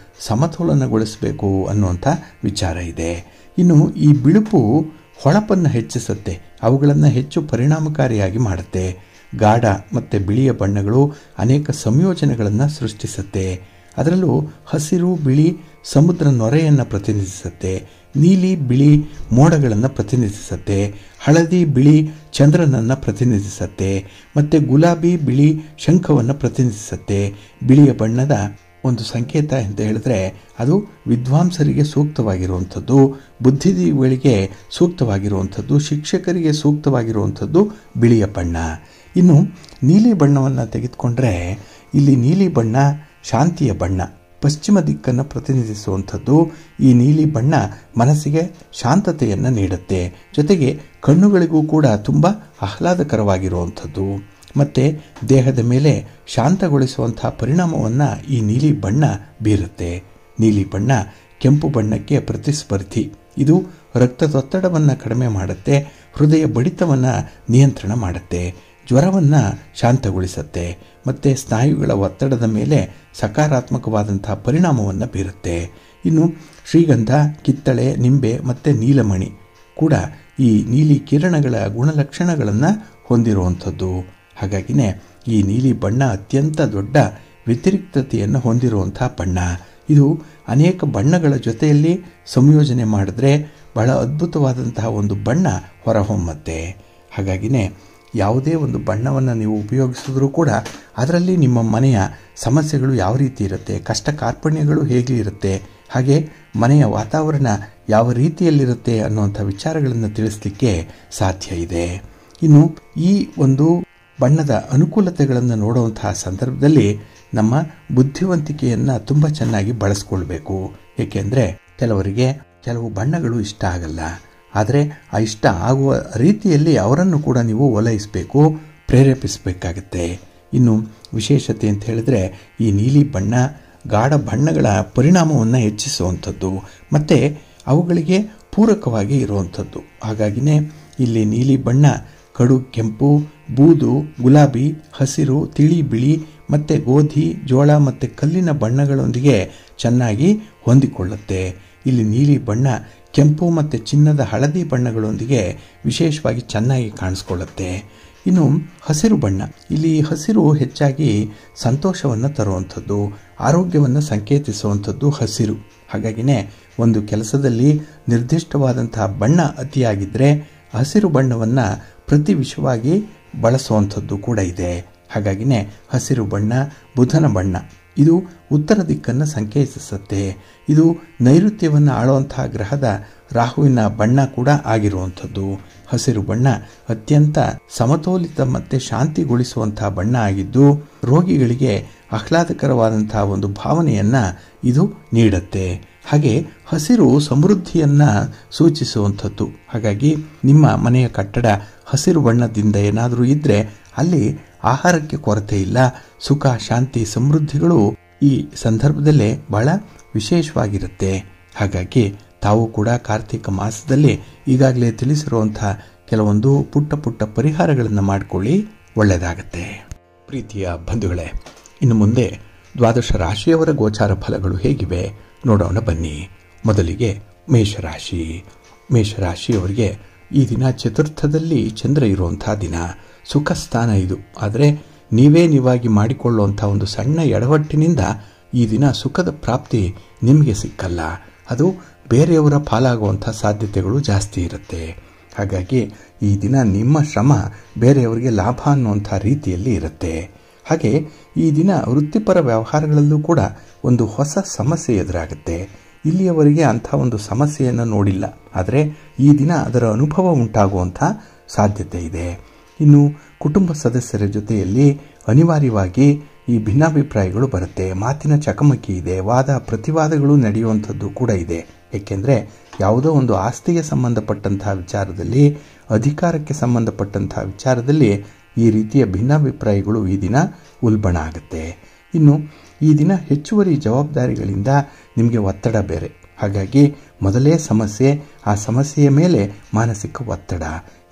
ಸಮತೋಲನಗೊಳಿಸಬೇಕು ಅನ್ನುವಂಥ ವಿಚಾರ ಇದೆ. ಇನ್ನು ಈ ಬಿಳುಪು ಹೊಳಪನ್ನು ಹೆಚ್ಚಿಸುತ್ತೆ, ಅವುಗಳನ್ನು ಹೆಚ್ಚು ಪರಿಣಾಮಕಾರಿಯಾಗಿ ಮಾಡುತ್ತೆ. ಗಾಢ ಮತ್ತು ಬಿಳಿಯ ಬಣ್ಣಗಳು ಅನೇಕ ಸಂಯೋಜನೆಗಳನ್ನು ಸೃಷ್ಟಿಸುತ್ತೆ. ಅದರಲ್ಲೂ ಹಸಿರು ಬಿಳಿ ಸಮುದ್ರ ನೊರೆಯನ್ನು ಪ್ರತಿನಿಧಿಸುತ್ತೆ, ನೀಲಿ ಬಿಳಿ ಮೋಡಗಳನ್ನು ಪ್ರತಿನಿಧಿಸುತ್ತೆ, ಹಳದಿ ಬಿಳಿ ಚಂದ್ರನನ್ನು ಪ್ರತಿನಿಧಿಸುತ್ತೆ, ಮತ್ತು ಗುಲಾಬಿ ಬಿಳಿ ಶಂಖವನ್ನು ಪ್ರತಿನಿಧಿಸುತ್ತೆ. ಬಿಳಿಯ ಬಣ್ಣದ ಒಂದು ಸಂಕೇತ ಅಂತ ಹೇಳಿದ್ರೆ ಅದು ವಿದ್ವಾಂಸರಿಗೆ ಸೂಕ್ತವಾಗಿರುವಂಥದ್ದು, ಬುದ್ಧಿಜೀವಿಗಳಿಗೆ ಸೂಕ್ತವಾಗಿರುವಂಥದ್ದು, ಶಿಕ್ಷಕರಿಗೆ ಸೂಕ್ತವಾಗಿರುವಂಥದ್ದು ಬಿಳಿಯ ಬಣ್ಣ. ಇನ್ನು ನೀಲಿ ಬಣ್ಣವನ್ನು ತೆಗೆದುಕೊಂಡ್ರೆ ಇಲ್ಲಿ ನೀಲಿ ಬಣ್ಣ ಶಾಂತಿಯ ಬಣ್ಣ, ಪಶ್ಚಿಮ ದಿಕ್ಕನ್ನು ಪ್ರತಿನಿಧಿಸುವಂಥದ್ದು. ಈ ನೀಲಿ ಬಣ್ಣ ಮನಸ್ಸಿಗೆ ಶಾಂತತೆಯನ್ನು ನೀಡುತ್ತೆ, ಜೊತೆಗೆ ಕಣ್ಣುಗಳಿಗೂ ಕೂಡ ತುಂಬ ಆಹ್ಲಾದಕರವಾಗಿರುವಂಥದ್ದು ಮತ್ತು ದೇಹದ ಮೇಲೆ ಶಾಂತಗೊಳಿಸುವಂತಹ ಪರಿಣಾಮವನ್ನು ಈ ನೀಲಿ ಬಣ್ಣ ಬೀರುತ್ತೆ. ನೀಲಿ ಬಣ್ಣ ಕೆಂಪು ಬಣ್ಣಕ್ಕೆ ಪ್ರತಿಸ್ಪರ್ಧಿ. ಇದು ರಕ್ತದೊತ್ತಡವನ್ನು ಕಡಿಮೆ ಮಾಡುತ್ತೆ, ಹೃದಯ ಬಡಿತವನ್ನು ನಿಯಂತ್ರಣ ಮಾಡುತ್ತೆ, ಜ್ವರವನ್ನು ಶಾಂತಗೊಳಿಸುತ್ತೆ ಮತ್ತು ಸ್ನಾಯುಗಳ ಒತ್ತಡದ ಮೇಲೆ ಸಕಾರಾತ್ಮಕವಾದಂತಹ ಪರಿಣಾಮವನ್ನು ಬೀರುತ್ತೆ. ಇನ್ನು ಶ್ರೀಗಂಧ, ಕಿತ್ತಳೆ, ನಿಂಬೆ ಮತ್ತು ನೀಲಮಣಿ ಕೂಡ ಈ ನೀಲಿ ಕಿರಣಗಳ ಗುಣಲಕ್ಷಣಗಳನ್ನು ಹೊಂದಿರುವಂಥದ್ದು. ಹಾಗಾಗಿನೇ ಈ ನೀಲಿ ಬಣ್ಣ ಅತ್ಯಂತ ದೊಡ್ಡ ವ್ಯತಿರಿಕ್ತತೆಯನ್ನು ಹೊಂದಿರುವಂಥ ಬಣ್ಣ. ಇದು ಅನೇಕ ಬಣ್ಣಗಳ ಜೊತೆಯಲ್ಲಿ ಸಂಯೋಜನೆ ಮಾಡಿದ್ರೆ ಬಹಳ ಅದ್ಭುತವಾದಂತಹ ಒಂದು ಬಣ್ಣ ಹೊರಹೊಮ್ಮತ್ತೆ. ಹಾಗಾಗಿನೇ ಯಾವುದೇ ಒಂದು ಬಣ್ಣವನ್ನು ನೀವು ಉಪಯೋಗಿಸಿದ್ರೂ ಕೂಡ ಅದರಲ್ಲಿ ನಿಮ್ಮ ಮನೆಯ ಸಮಸ್ಯೆಗಳು ಯಾವ ರೀತಿ ಇರುತ್ತೆ, ಕಷ್ಟ ಕಾರ್ಪಣ್ಯಗಳು ಹೇಗೆ ಇರುತ್ತೆ, ಹಾಗೆ ಮನೆಯ ವಾತಾವರಣ ಯಾವ ರೀತಿಯಲ್ಲಿರುತ್ತೆ ಅನ್ನುವಂಥ ವಿಚಾರಗಳನ್ನು ತಿಳಿಸಲಿಕ್ಕೆ ಸಾಧ್ಯ ಇದೆ. ಇನ್ನು ಈ ಒಂದು ಬಣ್ಣದ ಅನುಕೂಲತೆಗಳನ್ನು ನೋಡುವಂತಹ ಸಂದರ್ಭದಲ್ಲಿ ನಮ್ಮ ಬುದ್ಧಿವಂತಿಕೆಯನ್ನು ತುಂಬ ಚೆನ್ನಾಗಿ ಬಳಸ್ಕೊಳ್ಬೇಕು. ಏಕೆಂದರೆ ಕೆಲವರಿಗೆ ಕೆಲವು ಬಣ್ಣಗಳು ಇಷ್ಟ ಆಗಲ್ಲ, ಆದರೆ ಆ ಇಷ್ಟ ಆಗುವ ರೀತಿಯಲ್ಲಿ ಅವರನ್ನು ಕೂಡ ನೀವು ಓಲೈಸಬೇಕು, ಪ್ರೇರೇಪಿಸಬೇಕಾಗತ್ತೆ. ಇನ್ನು ವಿಶೇಷತೆ ಅಂತ ಹೇಳಿದ್ರೆ ಈ ನೀಲಿ ಬಣ್ಣ ಗಾಢ ಬಣ್ಣಗಳ ಪರಿಣಾಮವನ್ನು ಹೆಚ್ಚಿಸುವಂಥದ್ದು ಮತ್ತು ಅವುಗಳಿಗೆ ಪೂರಕವಾಗಿ ಇರುವಂಥದ್ದು. ಹಾಗಾಗಿನೇ ಇಲ್ಲಿ ನೀಲಿ ಬಣ್ಣ ಕಡು ಕೆಂಪು, ಬೂದು, ಗುಲಾಬಿ, ಹಸಿರು, ತಿಳಿ ಬಿಳಿ ಮತ್ತು ಗೋಧಿ, ಜೋಳ ಮತ್ತು ಕಲ್ಲಿನ ಬಣ್ಣಗಳೊಂದಿಗೆ ಚೆನ್ನಾಗಿ ಹೊಂದಿಕೊಳ್ಳುತ್ತೆ. ಇಲ್ಲಿ ನೀಲಿ ಬಣ್ಣ ಕೆಂಪು ಮತ್ತು ಚಿನ್ನದ ಹಳದಿ ಬಣ್ಣಗಳೊಂದಿಗೆ ವಿಶೇಷವಾಗಿ ಚೆನ್ನಾಗಿ ಕಾಣಿಸ್ಕೊಳ್ಳುತ್ತೆ. ಇನ್ನು ಹಸಿರು ಬಣ್ಣ, ಇಲ್ಲಿ ಹಸಿರು ಹೆಚ್ಚಾಗಿ ಸಂತೋಷವನ್ನು ತರುವಂಥದ್ದು, ಆರೋಗ್ಯವನ್ನು ಸಂಕೇತಿಸುವಂಥದ್ದು ಹಸಿರು. ಹಾಗಾಗಿನೇ ಒಂದು ಕೆಲಸದಲ್ಲಿ ನಿರ್ದಿಷ್ಟವಾದಂತಹ ಬಣ್ಣ ಅತಿಯಾಗಿದ್ದರೆ ಹಸಿರು ಬಣ್ಣವನ್ನು ಪ್ರತಿ ವಿಷಯವಾಗಿ ಬಳಸುವಂಥದ್ದು ಕೂಡ ಇದೆ. ಹಾಗಾಗಿನೇ ಹಸಿರು ಬಣ್ಣ ಬುಧನ ಬಣ್ಣ, ಇದು ಉತ್ತರ ದಿಕ್ಕನ್ನು ಸಂಕೇತಿಸುತ್ತೆ. ಇದು ನೈಋತ್ಯವನ್ನು ಆಳುವಂತಹ ಗ್ರಹದ ರಾಹುವಿನ ಬಣ್ಣ ಕೂಡ ಆಗಿರುವಂಥದ್ದು. ಹಸಿರು ಬಣ್ಣ ಅತ್ಯಂತ ಸಮತೋಲಿತ ಮತ್ತು ಶಾಂತಿಗೊಳಿಸುವಂತಹ ಬಣ್ಣ ಆಗಿದ್ದು ರೋಗಿಗಳಿಗೆ ಆಹ್ಲಾದಕರವಾದಂತಹ ಒಂದು ಭಾವನೆಯನ್ನು ಇದು ನೀಡುತ್ತೆ. ಹಾಗೆ ಹಸಿರು ಸಮೃದ್ಧಿಯನ್ನು ಸೂಚಿಸುವಂಥದ್ದು. ಹಾಗಾಗಿ ನಿಮ್ಮ ಮನೆಯ ಕಟ್ಟಡ ಹಸಿರು ಬಣ್ಣದಿಂದ ಏನಾದರೂ ಇದ್ದರೆ ಅಲ್ಲಿ ಆಹಾರಕ್ಕೆ ಕೊರತೆ ಇಲ್ಲ, ಸುಖ ಶಾಂತಿ ಸಮೃದ್ಧಿಗಳು ಈ ಸಂದರ್ಭದಲ್ಲೇ ಬಹಳ ವಿಶೇಷವಾಗಿರುತ್ತೆ. ಹಾಗಾಗಿ ತಾವು ಕೂಡ ಕಾರ್ತಿಕ ಮಾಸದಲ್ಲಿ ಈಗಾಗಲೇ ತಿಳಿಸಿರುವಂತಹ ಕೆಲವೊಂದು ಪುಟ್ಟ ಪುಟ್ಟ ಪರಿಹಾರಗಳನ್ನು ಮಾಡಿಕೊಳ್ಳಿ, ಒಳ್ಳೆಯದಾಗತ್ತೆ. ಪ್ರೀತಿಯ ಬಂಧುಗಳೇ, ಇನ್ನು ಮುಂದೆ ದ್ವಾದಶ ರಾಶಿಯವರ ಗೋಚಾರ ಫಲಗಳು ಹೇಗಿವೆ ನೋಡೋಣ ಬನ್ನಿ. ಮೊದಲಿಗೆ ಮೇಷರಾಶಿ. ಮೇಷರಾಶಿಯವರಿಗೆ ಈ ದಿನ ಚತುರ್ಥದಲ್ಲಿ ಚಂದ್ರ ಇರುವಂತಹ ದಿನ, ಸುಖ ಸ್ಥಾನ ಇದು. ಆದರೆ ನೀವಾಗಿ ಮಾಡಿಕೊಳ್ಳುವಂಥ ಒಂದು ಸಣ್ಣ ಎಡವಟ್ಟಿನಿಂದ ಈ ದಿನ ಸುಖದ ಪ್ರಾಪ್ತಿ ನಿಮಗೆ ಸಿಕ್ಕಲ್ಲ, ಅದು ಬೇರೆಯವರ ಪಾಲಾಗುವಂಥ ಸಾಧ್ಯತೆಗಳು ಜಾಸ್ತಿ ಇರುತ್ತೆ. ಹಾಗಾಗಿ ಈ ದಿನ ನಿಮ್ಮ ಶ್ರಮ ಬೇರೆಯವರಿಗೆ ಲಾಭ ಅನ್ನುವಂಥ ರೀತಿಯಲ್ಲಿ ಇರುತ್ತೆ. ಹಾಗೆ ಈ ದಿನ ವೃತ್ತಿಪರ ವ್ಯವಹಾರಗಳಲ್ಲೂ ಕೂಡ ಒಂದು ಹೊಸ ಸಮಸ್ಯೆ ಎದುರಾಗುತ್ತೆ. ಇಲ್ಲಿಯವರೆಗೆ ಅಂಥ ಒಂದು ಸಮಸ್ಯೆಯನ್ನು ನೋಡಿಲ್ಲ, ಆದರೆ ಈ ದಿನ ಅದರ ಅನುಭವ ಉಂಟಾಗುವಂಥ ಸಾಧ್ಯತೆ ಇದೆ. ಇನ್ನು ಕುಟುಂಬ ಸದಸ್ಯರ ಜೊತೆಯಲ್ಲಿ ಅನಿವಾರ್ಯವಾಗಿ ಈ ಭಿನ್ನಾಭಿಪ್ರಾಯಗಳು ಬರುತ್ತೆ. ಮಾತಿನ ಚಕಮಕಿ ಇದೆ, ವಾದ ಪ್ರತಿವಾದಗಳು ನಡೆಯುವಂಥದ್ದು ಕೂಡ ಇದೆ. ಏಕೆಂದರೆ ಯಾವುದೋ ಒಂದು ಆಸ್ತಿಗೆ ಸಂಬಂಧಪಟ್ಟಂತಹ ವಿಚಾರದಲ್ಲಿ, ಅಧಿಕಾರಕ್ಕೆ ಸಂಬಂಧಪಟ್ಟಂತಹ ವಿಚಾರದಲ್ಲಿ ಈ ರೀತಿಯ ಭಿನ್ನಾಭಿಪ್ರಾಯಗಳು ಈ ದಿನ ಉಲ್ಬಣ ಆಗುತ್ತೆ. ಇನ್ನು ಈ ದಿನ ಹೆಚ್ಚುವರಿ ಜವಾಬ್ದಾರಿಗಳಿಂದ ನಿಮಗೆ ಒತ್ತಡ ಬೇರೆ. ಹಾಗಾಗಿ ಮೊದಲೇ ಸಮಸ್ಯೆ, ಆ ಸಮಸ್ಯೆಯ ಮೇಲೆ ಮಾನಸಿಕ ಒತ್ತಡ,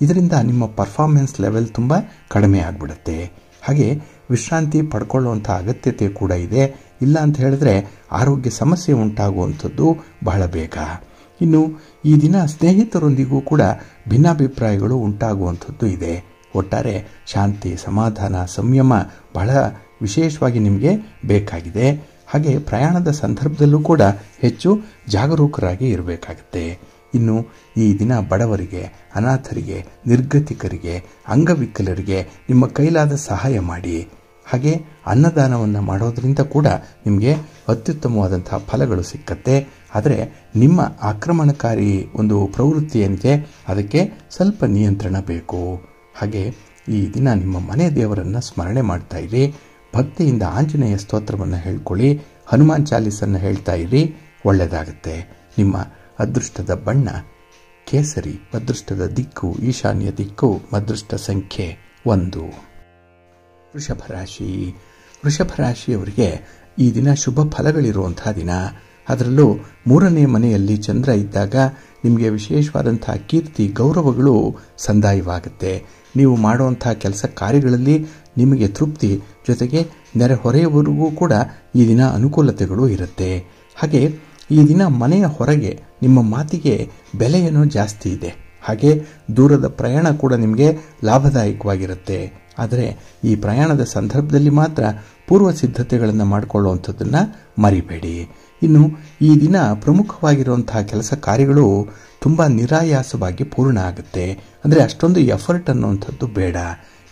ಇದರಿಂದ ನಿಮ್ಮ ಪರ್ಫಾರ್ಮೆನ್ಸ್ ಲೆವೆಲ್ ತುಂಬ ಕಡಿಮೆ ಆಗಿಬಿಡುತ್ತೆ. ಹಾಗೆ ವಿಶ್ರಾಂತಿ ಪಡ್ಕೊಳ್ಳುವಂಥ ಅಗತ್ಯತೆ ಕೂಡ ಇದೆ. ಇಲ್ಲ ಅಂತ ಹೇಳಿದ್ರೆ ಆರೋಗ್ಯ ಸಮಸ್ಯೆ ಉಂಟಾಗುವಂಥದ್ದು ಬಹಳ ಬೇಗ. ಇನ್ನು ಈ ದಿನ ಸ್ನೇಹಿತರೊಂದಿಗೂ ಕೂಡ ಭಿನ್ನಾಭಿಪ್ರಾಯಗಳು ಉಂಟಾಗುವಂಥದ್ದು ಇದೆ. ಒಟ್ಟಾರೆ ಶಾಂತಿ, ಸಮಾಧಾನ, ಸಂಯಮ ಬಹಳ ವಿಶೇಷವಾಗಿ ನಿಮಗೆ ಬೇಕಾಗಿದೆ. ಹಾಗೆ ಪ್ರಯಾಣದ ಸಂದರ್ಭದಲ್ಲೂ ಕೂಡ ಹೆಚ್ಚು ಜಾಗರೂಕರಾಗಿ ಇರಬೇಕಾಗುತ್ತೆ. ಇನ್ನು ಈ ದಿನ ಬಡವರಿಗೆ, ಅನಾಥರಿಗೆ, ನಿರ್ಗತಿಕರಿಗೆ, ಅಂಗವಿಕಲರಿಗೆ ನಿಮ್ಮ ಕೈಲಾದ ಸಹಾಯ ಮಾಡಿ. ಹಾಗೆ ಅನ್ನದಾನವನ್ನು ಮಾಡೋದರಿಂದ ಕೂಡ ನಿಮಗೆ ಅತ್ಯುತ್ತಮವಾದಂತಹ ಫಲಗಳು ಸಿಕ್ಕತ್ತೆ. ಆದರೆ ನಿಮ್ಮ ಆಕ್ರಮಣಕಾರಿ ಒಂದು ಪ್ರವೃತ್ತಿ ಏನಿದೆ ಅದಕ್ಕೆ ಸ್ವಲ್ಪ ನಿಯಂತ್ರಣ ಬೇಕು. ಹಾಗೆ ಈ ದಿನ ನಿಮ್ಮ ಮನೆ ದೇವರನ್ನು ಸ್ಮರಣೆ ಮಾಡ್ತಾ ಇರಿ. ಭಕ್ತಿಯಿಂದ ಆಂಜನೇಯ ಸ್ತೋತ್ರವನ್ನು ಹೇಳ್ಕೊಳ್ಳಿ, ಹನುಮಾನ್ ಚಾಲೀಸನ್ನು ಹೇಳ್ತಾ ಇರಿ, ಒಳ್ಳೆಯದಾಗುತ್ತೆ. ನಿಮ್ಮ ಅದೃಷ್ಟದ ಬಣ್ಣ ಕೇಸರಿ, ಅದೃಷ್ಟದ ದಿಕ್ಕು ಈಶಾನ್ಯ ದಿಕ್ಕು, ಅದೃಷ್ಟ ಸಂಖ್ಯೆ 1. ವೃಷಭ ರಾಶಿ. ವೃಷಭ ರಾಶಿಯವರಿಗೆ ಈ ದಿನ ಶುಭ ಫಲಗಳಿರುವಂತಹ ದಿನ. ಅದರಲ್ಲೂ 3ನೇ ಮನೆಯಲ್ಲಿ ಚಂದ್ರ ಇದ್ದಾಗ ನಿಮಗೆ ವಿಶೇಷವಾದಂತಹ ಕೀರ್ತಿ, ಗೌರವಗಳು ಸಂದಾಯವಾಗುತ್ತೆ. ನೀವು ಮಾಡುವಂಥ ಕೆಲಸ ಕಾರ್ಯಗಳಲ್ಲಿ ನಿಮಗೆ ತೃಪ್ತಿ, ಜೊತೆಗೆ ನೆರೆಹೊರೆಯವರಿಗೂ ಕೂಡ ಈ ದಿನ ಅನುಕೂಲತೆಗಳು ಇರುತ್ತೆ. ಹಾಗೆ ಈ ದಿನ ಮನೆಯ ಹೊರಗೆ ನಿಮ್ಮ ಮಾತಿಗೆ ಬೆಲೆಯೇನೋ ಜಾಸ್ತಿ ಇದೆ. ಹಾಗೆ ದೂರದ ಪ್ರಯಾಣ ಕೂಡ ನಿಮಗೆ ಲಾಭದಾಯಕವಾಗಿರುತ್ತೆ. ಆದರೆ ಈ ಪ್ರಯಾಣದ ಸಂದರ್ಭದಲ್ಲಿ ಮಾತ್ರ ಪೂರ್ವ ಸಿದ್ಧತೆಗಳನ್ನು ಮಾಡಿಕೊಳ್ಳುವಂಥದ್ದನ್ನು ಮರಿಬೇಡಿ. ಇನ್ನು ಈ ದಿನ ಪ್ರಮುಖವಾಗಿರುವಂತಹ ಕೆಲಸ ಕಾರ್ಯಗಳು ತುಂಬ ನಿರಾಯಾಸವಾಗಿ ಪೂರ್ಣ ಆಗುತ್ತೆ. ಅಂದರೆ ಅಷ್ಟೊಂದು ಎಫರ್ಟ್ ಅನ್ನುವಂಥದ್ದು ಬೇಡ.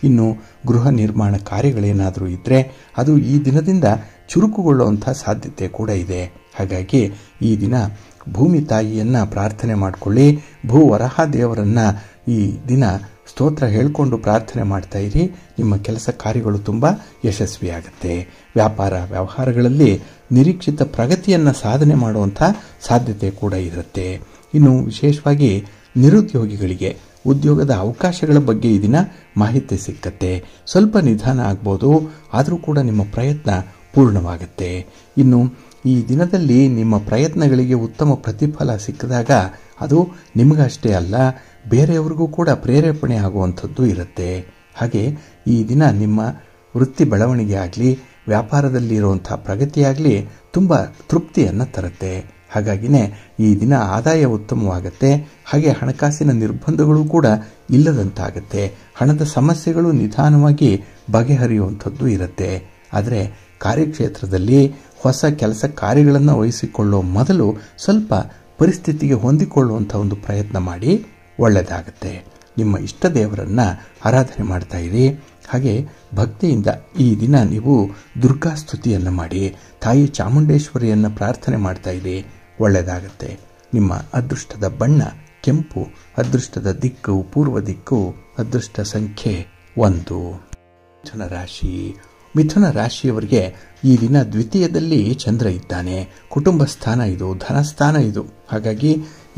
ಇನ್ನು ಗೃಹ ನಿರ್ಮಾಣ ಕಾರ್ಯಗಳೇನಾದರೂ ಇದ್ದರೆ ಅದು ಈ ದಿನದಿಂದ ಚುರುಕುಗೊಳ್ಳುವಂಥ ಸಾಧ್ಯತೆ ಕೂಡ ಇದೆ. ಹಾಗಾಗಿ ಈ ದಿನ ಭೂಮಿ ತಾಯಿಯನ್ನು ಪ್ರಾರ್ಥನೆ ಮಾಡಿಕೊಳ್ಳಿ. ಭೂವರಹ ದೇವರನ್ನು ಈ ದಿನ ಸ್ತೋತ್ರ ಹೇಳಿಕೊಂಡು ಪ್ರಾರ್ಥನೆ ಮಾಡ್ತಾ ಇರಿ. ನಿಮ್ಮ ಕೆಲಸ ಕಾರ್ಯಗಳು ತುಂಬ ಯಶಸ್ವಿಯಾಗುತ್ತೆ. ವ್ಯಾಪಾರ ವ್ಯವಹಾರಗಳಲ್ಲಿ ನಿರೀಕ್ಷಿತ ಪ್ರಗತಿಯನ್ನು ಸಾಧನೆ ಮಾಡುವಂಥ ಸಾಧ್ಯತೆ ಕೂಡ ಇರುತ್ತೆ. ಇನ್ನು ವಿಶೇಷವಾಗಿ ನಿರುದ್ಯೋಗಿಗಳಿಗೆ ಉದ್ಯೋಗದ ಅವಕಾಶಗಳ ಬಗ್ಗೆ ಈ ದಿನ ಮಾಹಿತಿ ಸಿಕ್ಕತ್ತೆ. ಸ್ವಲ್ಪ ನಿಧಾನ ಆಗ್ಬೋದು, ಆದರೂ ಕೂಡ ನಿಮ್ಮ ಪ್ರಯತ್ನ ಪೂರ್ಣವಾಗುತ್ತೆ. ಇನ್ನು ಈ ದಿನದಲ್ಲಿ ನಿಮ್ಮ ಪ್ರಯತ್ನಗಳಿಗೆ ಉತ್ತಮ ಪ್ರತಿಫಲ ಸಿಕ್ಕಿದಾಗ ಅದು ನಿಮಗಷ್ಟೇ ಅಲ್ಲ, ಬೇರೆಯವ್ರಿಗೂ ಕೂಡ ಪ್ರೇರೇಪಣೆ ಆಗುವಂಥದ್ದು ಇರುತ್ತೆ. ಹಾಗೆ ಈ ದಿನ ನಿಮ್ಮ ವೃತ್ತಿ ಬೆಳವಣಿಗೆ ಆಗಲಿ, ವ್ಯಾಪಾರದಲ್ಲಿರುವಂಥ ಪ್ರಗತಿಯಾಗಲಿ ತುಂಬ ತೃಪ್ತಿಯನ್ನು ತರುತ್ತೆ. ಹಾಗಾಗಿನೇ ಈ ದಿನ ಆದಾಯ ಉತ್ತಮವಾಗುತ್ತೆ. ಹಾಗೆ ಹಣಕಾಸಿನ ನಿರ್ಬಂಧಗಳು ಕೂಡ ಇಲ್ಲದಂತಾಗುತ್ತೆ. ಹಣದ ಸಮಸ್ಯೆಗಳು ನಿಧಾನವಾಗಿ ಬಗೆಹರಿಯುವಂಥದ್ದು ಇರುತ್ತೆ. ಆದರೆ ಕಾರ್ಯಕ್ಷೇತ್ರದಲ್ಲಿ ಹೊಸ ಕೆಲಸ ಕಾರ್ಯಗಳನ್ನು ವಹಿಸಿಕೊಳ್ಳುವ ಮೊದಲು ಸ್ವಲ್ಪ ಪರಿಸ್ಥಿತಿಗೆ ಹೊಂದಿಕೊಳ್ಳುವಂಥ ಒಂದು ಪ್ರಯತ್ನ ಮಾಡಿ, ಒಳ್ಳೆಯದಾಗುತ್ತೆ. ನಿಮ್ಮ ಇಷ್ಟ ದೇವರನ್ನು ಆರಾಧನೆ ಮಾಡ್ತಾ ಇರಿ. ಹಾಗೆ ಭಕ್ತಿಯಿಂದ ಈ ದಿನ ನೀವು ದುರ್ಗಾ ಸ್ತುತಿಯನ್ನು ಮಾಡಿ, ತಾಯಿ ಚಾಮುಂಡೇಶ್ವರಿಯನ್ನು ಪ್ರಾರ್ಥನೆ ಮಾಡ್ತಾ ಇರಿ, ಒಳ್ಳೆಯದಾಗುತ್ತೆ. ನಿಮ್ಮ ಅದೃಷ್ಟದ ಬಣ್ಣ ಕೆಂಪು, ಅದೃಷ್ಟದ ದಿಕ್ಕು ಪೂರ್ವ ದಿಕ್ಕು, ಅದೃಷ್ಟ ಸಂಖ್ಯೆ 1. ಮಿಥುನ ರಾಶಿ. ಮಿಥುನ ರಾಶಿಯವರಿಗೆ ಈ ದಿನ ದ್ವಿತೀಯದಲ್ಲಿ ಚಂದ್ರ ಇದ್ದಾನೆ. ಕುಟುಂಬ ಸ್ಥಾನ ಇದು, ಧನಸ್ಥಾನ ಇದು. ಹಾಗಾಗಿ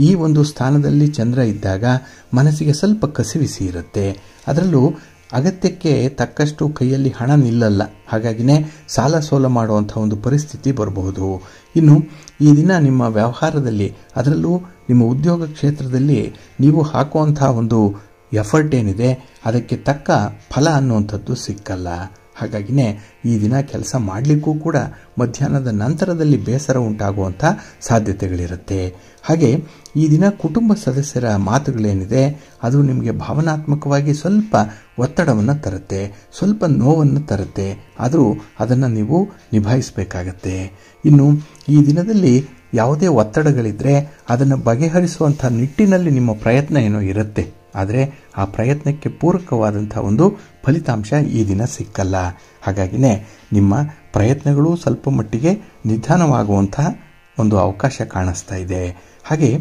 ಈ ಒಂದು ಸ್ಥಾನದಲ್ಲಿ ಚಂದ್ರ ಇದ್ದಾಗ ಮನಸ್ಸಿಗೆ ಸ್ವಲ್ಪ ಕಸಿವಿಸಿ ಇರುತ್ತೆ. ಅದರಲ್ಲೂ ಅಗತ್ಯಕ್ಕೆ ತಕ್ಕಷ್ಟು ಕೈಯಲ್ಲಿ ಹಣ ನಿಲ್ಲಲ್ಲ. ಹಾಗಾಗಿನೇ ಸಾಲ ಸೋಲ ಮಾಡುವಂಥ ಒಂದು ಪರಿಸ್ಥಿತಿ ಬರಬಹುದು. ಇನ್ನು ಈ ದಿನ ನಿಮ್ಮ ವ್ಯವಹಾರದಲ್ಲಿ, ಅದರಲ್ಲೂ ನಿಮ್ಮ ಉದ್ಯೋಗ ಕ್ಷೇತ್ರದಲ್ಲಿ ನೀವು ಹಾಕುವಂಥ ಒಂದು ಎಫರ್ಟ್ ಏನಿದೆ ಅದಕ್ಕೆ ತಕ್ಕ ಫಲ ಅನ್ನುವಂಥದ್ದು ಸಿಕ್ಕಲ್ಲ. ಹಾಗಾಗಿನೇ ಈ ದಿನ ಕೆಲಸ ಮಾಡಲಿಕ್ಕೂ ಕೂಡ ಮಧ್ಯಾಹ್ನದ ನಂತರದಲ್ಲಿ ಬೇಸರ ಉಂಟಾಗುವಂಥ ಸಾಧ್ಯತೆಗಳಿರುತ್ತೆ. ಹಾಗೆ ಈ ದಿನ ಕುಟುಂಬ ಸದಸ್ಯರ ಮಾತುಗಳೇನಿದೆ ಅದು ನಿಮಗೆ ಭಾವನಾತ್ಮಕವಾಗಿ ಸ್ವಲ್ಪ ಒತ್ತಡವನ್ನು ತರುತ್ತೆ, ಸ್ವಲ್ಪ ನೋವನ್ನು ತರುತ್ತೆ. ಆದರೂ ಅದನ್ನು ನೀವು ನಿಭಾಯಿಸಬೇಕಾಗತ್ತೆ. ಇನ್ನು ಈ ದಿನದಲ್ಲಿ ಯಾವುದೇ ಒತ್ತಡಗಳಿದ್ದರೆ ಅದನ್ನು ಬಗೆಹರಿಸುವಂಥ ನಿಟ್ಟಿನಲ್ಲಿ ನಿಮ್ಮ ಪ್ರಯತ್ನ ಏನೋ ಇರುತ್ತೆ. ಆದರೆ ಆ ಪ್ರಯತ್ನಕ್ಕೆ ಪೂರಕವಾದಂಥ ಒಂದು ಫಲಿತಾಂಶ ಈ ದಿನ ಸಿಕ್ಕಲ್ಲ. ಹಾಗಾಗಿನೇ ನಿಮ್ಮ ಪ್ರಯತ್ನಗಳು ಸ್ವಲ್ಪ ಮಟ್ಟಿಗೆ ನಿಧಾನವಾಗುವಂತಹ ಒಂದು ಅವಕಾಶ ಕಾಣಿಸ್ತಾ ಇದೆ. ಹಾಗೆ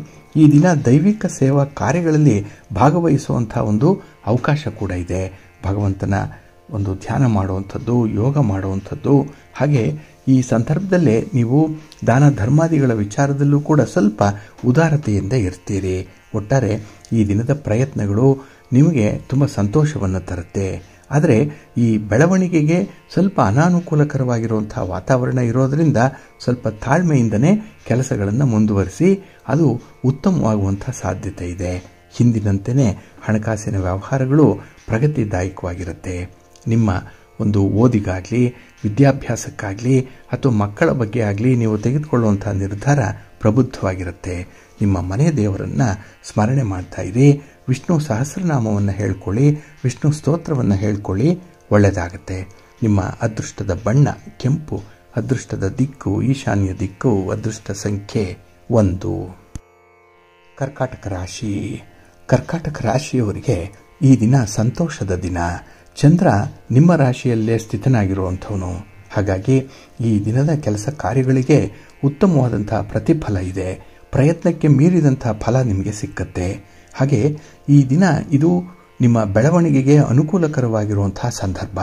ಈ ದಿನ ದೈವಿಕ ಸೇವಾ ಕಾರ್ಯಗಳಲ್ಲಿ ಭಾಗವಹಿಸುವಂತಹ ಒಂದು ಅವಕಾಶ ಕೂಡ ಇದೆ. ಭಗವಂತನ ಒಂದು ಧ್ಯಾನ ಮಾಡುವಂಥದ್ದು, ಯೋಗ ಮಾಡುವಂಥದ್ದು. ಹಾಗೆ ಈ ಸಂದರ್ಭದಲ್ಲೇ ನೀವು ದಾನ ಧರ್ಮಾದಿಗಳ ವಿಚಾರದಲ್ಲೂ ಕೂಡ ಸ್ವಲ್ಪ ಉದಾರತೆಯಿಂದ ಇರ್ತೀರಿ. ಒಟ್ಟಾರೆ ಈ ದಿನದ ಪ್ರಯತ್ನಗಳು ನಿಮಗೆ ತುಂಬ ಸಂತೋಷವನ್ನು ತರುತ್ತೆ. ಆದರೆ ಈ ಬೆಳವಣಿಗೆಗೆ ಸ್ವಲ್ಪ ಅನಾನುಕೂಲಕರವಾಗಿರುವಂಥ ವಾತಾವರಣ ಇರೋದರಿಂದ ಸ್ವಲ್ಪ ತಾಳ್ಮೆಯಿಂದನೇ ಕೆಲಸಗಳನ್ನು ಮುಂದುವರಿಸಿ ಅದು ಉತ್ತಮವಾಗುವಂಥ ಸಾಧ್ಯತೆ ಇದೆ. ಹಿಂದಿನಂತೆಯೇ ಹಣಕಾಸಿನ ವ್ಯವಹಾರಗಳು ಪ್ರಗತಿದಾಯಕವಾಗಿರುತ್ತೆ. ನಿಮ್ಮ ಒಂದು ಓದಿಗಾಗಲಿ, ವಿದ್ಯಾಭ್ಯಾಸಕ್ಕಾಗಲಿ ಅಥವಾ ಮಕ್ಕಳ ಬಗ್ಗೆ ಆಗಲಿ ನೀವು ತೆಗೆದುಕೊಳ್ಳುವಂಥ ನಿರ್ಧಾರ ಪ್ರಬುದ್ಧವಾಗಿರುತ್ತೆ. ನಿಮ್ಮ ಮನೆ ದೇವರನ್ನು ಸ್ಮರಣೆ ಮಾಡ್ತಾ ಇರಿ. ವಿಷ್ಣು ಸಹಸ್ರನಾಮವನ್ನು ಹೇಳ್ಕೊಳ್ಳಿ, ವಿಷ್ಣು ಸ್ತೋತ್ರವನ್ನು ಹೇಳ್ಕೊಳ್ಳಿ, ಒಳ್ಳೆಯದಾಗುತ್ತೆ. ನಿಮ್ಮ ಅದೃಷ್ಟದ ಬಣ್ಣ ಕೆಂಪು, ಅದೃಷ್ಟದ ದಿಕ್ಕು ಈಶಾನ್ಯ ದಿಕ್ಕು, ಅದೃಷ್ಟ ಸಂಖ್ಯೆ 1. ಕರ್ಕಾಟಕ ರಾಶಿ. ಕರ್ಕಾಟಕ ರಾಶಿಯವರಿಗೆ ಈ ದಿನ ಸಂತೋಷದ ದಿನ. ಚಂದ್ರ ನಿಮ್ಮ ರಾಶಿಯಲ್ಲೇ ಸ್ಥಿತನಾಗಿರುವಂಥವನು. ಹಾಗಾಗಿ ಈ ದಿನದ ಕೆಲಸ ಕಾರ್ಯಗಳಿಗೆ ಉತ್ತಮವಾದಂತಹ ಪ್ರತಿಫಲ ಇದೆ. ಪ್ರಯತ್ನಕ್ಕೆ ಮೀರಿದಂಥ ಫಲ ನಿಮಗೆ ಸಿಕ್ಕತ್ತೆ. ಹಾಗೆ ಈ ದಿನ ಇದು ನಿಮ್ಮ ಬೆಳವಣಿಗೆಗೆ ಅನುಕೂಲಕರವಾಗಿರುವಂತಹ ಸಂದರ್ಭ.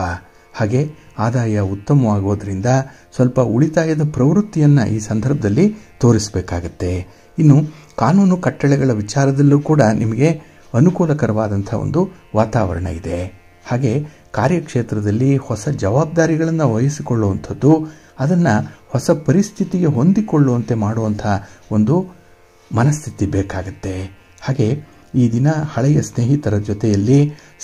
ಹಾಗೆ ಆದಾಯ ಉತ್ತಮವಾಗೋದ್ರಿಂದ ಸ್ವಲ್ಪ ಉಳಿತಾಯದ ಪ್ರವೃತ್ತಿಯನ್ನು ಈ ಸಂದರ್ಭದಲ್ಲಿ ತೋರಿಸಬೇಕಾಗತ್ತೆ. ಇನ್ನು ಕಾನೂನು ಕಟ್ಟಳೆಗಳ ವಿಚಾರದಲ್ಲೂ ಕೂಡ ನಿಮಗೆ ಅನುಕೂಲಕರವಾದಂಥ ಒಂದು ವಾತಾವರಣ ಇದೆ. ಹಾಗೆ ಕಾರ್ಯಕ್ಷೇತ್ರದಲ್ಲಿ ಹೊಸ ಜವಾಬ್ದಾರಿಗಳನ್ನು ವಹಿಸಿಕೊಳ್ಳುವಂಥದ್ದು, ಅದನ್ನು ಹೊಸ ಪರಿಸ್ಥಿತಿಗೆ ಹೊಂದಿಕೊಳ್ಳುವಂತೆ ಮಾಡುವಂಥ ಒಂದು ಮನಸ್ಥಿತಿ ಬೇಕಾಗುತ್ತೆ. ಹಾಗೆ ಈ ದಿನ ಹಳೆಯ ಸ್ನೇಹಿತರ ಜೊತೆಯಲ್ಲಿ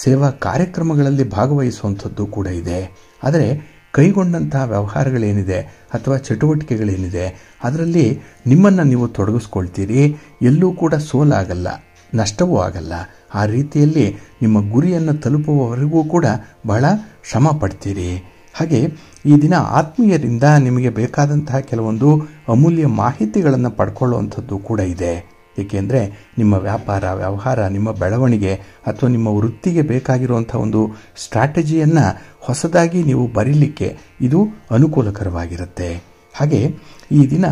ಸೇವಾ ಕಾರ್ಯಕ್ರಮಗಳಲ್ಲಿ ಭಾಗವಹಿಸುವಂಥದ್ದು ಕೂಡ ಇದೆ. ಆದರೆ ಕೈಗೊಂಡಂತಹ ವ್ಯವಹಾರಗಳೇನಿದೆ ಅಥವಾ ಚಟುವಟಿಕೆಗಳೇನಿದೆ ಅದರಲ್ಲಿ ನಿಮ್ಮನ್ನು ನೀವು ತೊಡಗಿಸ್ಕೊಳ್ತೀರಿ. ಎಲ್ಲೂ ಕೂಡ ಸೋಲಾಗಲ್ಲ, ನಷ್ಟವೂ ಆಗಲ್ಲ. ಆ ರೀತಿಯಲ್ಲಿ ನಿಮ್ಮ ಗುರಿಯನ್ನು ತಲುಪುವವರೆಗೂ ಕೂಡ ಬಹಳ ಶ್ರಮ ಪಡ್ತೀರಿ. ಹಾಗೆ ಈ ದಿನ ಆತ್ಮೀಯರಿಂದ ನಿಮಗೆ ಬೇಕಾದಂತಹ ಕೆಲವೊಂದು ಅಮೂಲ್ಯ ಮಾಹಿತಿಗಳನ್ನು ಪಡ್ಕೊಳ್ಳುವಂಥದ್ದು ಕೂಡ ಇದೆ. ಏಕೆಂದರೆ ನಿಮ್ಮ ವ್ಯಾಪಾರ ವ್ಯವಹಾರ, ನಿಮ್ಮ ಬೆಳವಣಿಗೆ ಅಥವಾ ನಿಮ್ಮ ವೃತ್ತಿಗೆ ಬೇಕಾಗಿರುವಂಥ ಒಂದು ಸ್ಟ್ರಾಟಜಿಯನ್ನು ಹೊಸದಾಗಿ ನೀವು ಬರೀಲಿಕ್ಕೆ ಇದು ಅನುಕೂಲಕರವಾಗಿರುತ್ತೆ. ಹಾಗೆ ಈ ದಿನ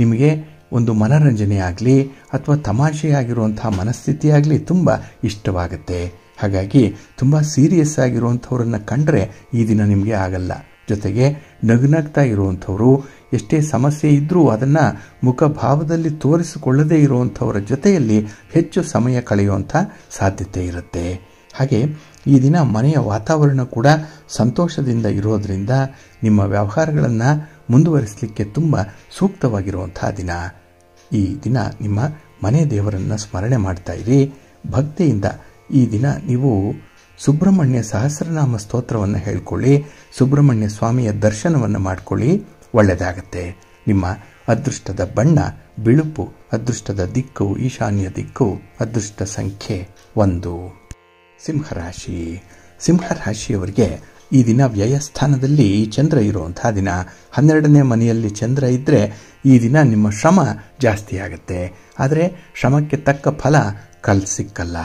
ನಿಮಗೆ ಒಂದು ಮನರಂಜನೆ ಆಗಲಿ ಅಥವಾ ತಮಾಷೆಯಾಗಿರುವಂಥ ಮನಸ್ಥಿತಿಯಾಗಲಿ ತುಂಬ ಇಷ್ಟವಾಗುತ್ತೆ. ಹಾಗಾಗಿ ತುಂಬ ಸೀರಿಯಸ್ ಆಗಿರುವಂಥವ್ರನ್ನ ಕಂಡ್ರೆ ಈ ದಿನ ನಿಮಗೆ ಆಗಲ್ಲ. ಜೊತೆಗೆ ನಗುನಗ್ತಾ ಇರುವಂಥವರು, ಎಷ್ಟೇ ಸಮಸ್ಯೆ ಇದ್ದರೂ ಅದನ್ನು ಮುಖಭಾವದಲ್ಲಿ ತೋರಿಸಿಕೊಳ್ಳದೇ ಇರುವಂಥವರ ಜೊತೆಯಲ್ಲಿ ಹೆಚ್ಚು ಸಮಯ ಕಳೆಯುವಂಥ ಸಾಧ್ಯತೆ ಇರುತ್ತೆ. ಹಾಗೆ ಈ ದಿನ ಮನೆಯ ವಾತಾವರಣ ಕೂಡ ಸಂತೋಷದಿಂದ ಇರೋದರಿಂದ ನಿಮ್ಮ ವ್ಯವಹಾರಗಳನ್ನು ಮುಂದುವರಿಸಲಿಕ್ಕೆ ತುಂಬ ಸೂಕ್ತವಾಗಿರುವಂಥ ದಿನ. ಈ ದಿನ ನಿಮ್ಮ ಮನೆ ದೇವರನ್ನು ಸ್ಮರಣೆ ಮಾಡ್ತಾ ಇರಿ. ಭಕ್ತಿಯಿಂದ ಈ ದಿನ ನೀವು ಸುಬ್ರಹ್ಮಣ್ಯ ಸಹಸ್ರನಾಮ ಸ್ತೋತ್ರವನ್ನು ಹೇಳ್ಕೊಳ್ಳಿ, ಸುಬ್ರಹ್ಮಣ್ಯ ಸ್ವಾಮಿಯ ದರ್ಶನವನ್ನು ಮಾಡಿಕೊಳ್ಳಿ, ಒಳ್ಳೆಯದಾಗತ್ತೆ. ನಿಮ್ಮ ಅದೃಷ್ಟದ ಬಣ್ಣ ಬಿಳುಪು, ಅದೃಷ್ಟದ ದಿಕ್ಕು ಈಶಾನ್ಯ ದಿಕ್ಕು, ಅದೃಷ್ಟ ಸಂಖ್ಯೆ 1. ಸಿಂಹರಾಶಿ. ಸಿಂಹರಾಶಿಯವರಿಗೆ ಈ ದಿನ ವ್ಯಯಸ್ಥಾನದಲ್ಲಿ ಚಂದ್ರ ಇರುವಂತಹ ದಿನ. 12ನೇ ಮನೆಯಲ್ಲಿ ಚಂದ್ರ ಇದ್ದರೆ ಈ ದಿನ ನಿಮ್ಮ ಶ್ರಮ ಜಾಸ್ತಿ ಆಗುತ್ತೆ. ಆದರೆ ಶ್ರಮಕ್ಕೆ ತಕ್ಕ ಫಲ ಸಿಕ್ಕಲ್ಲ.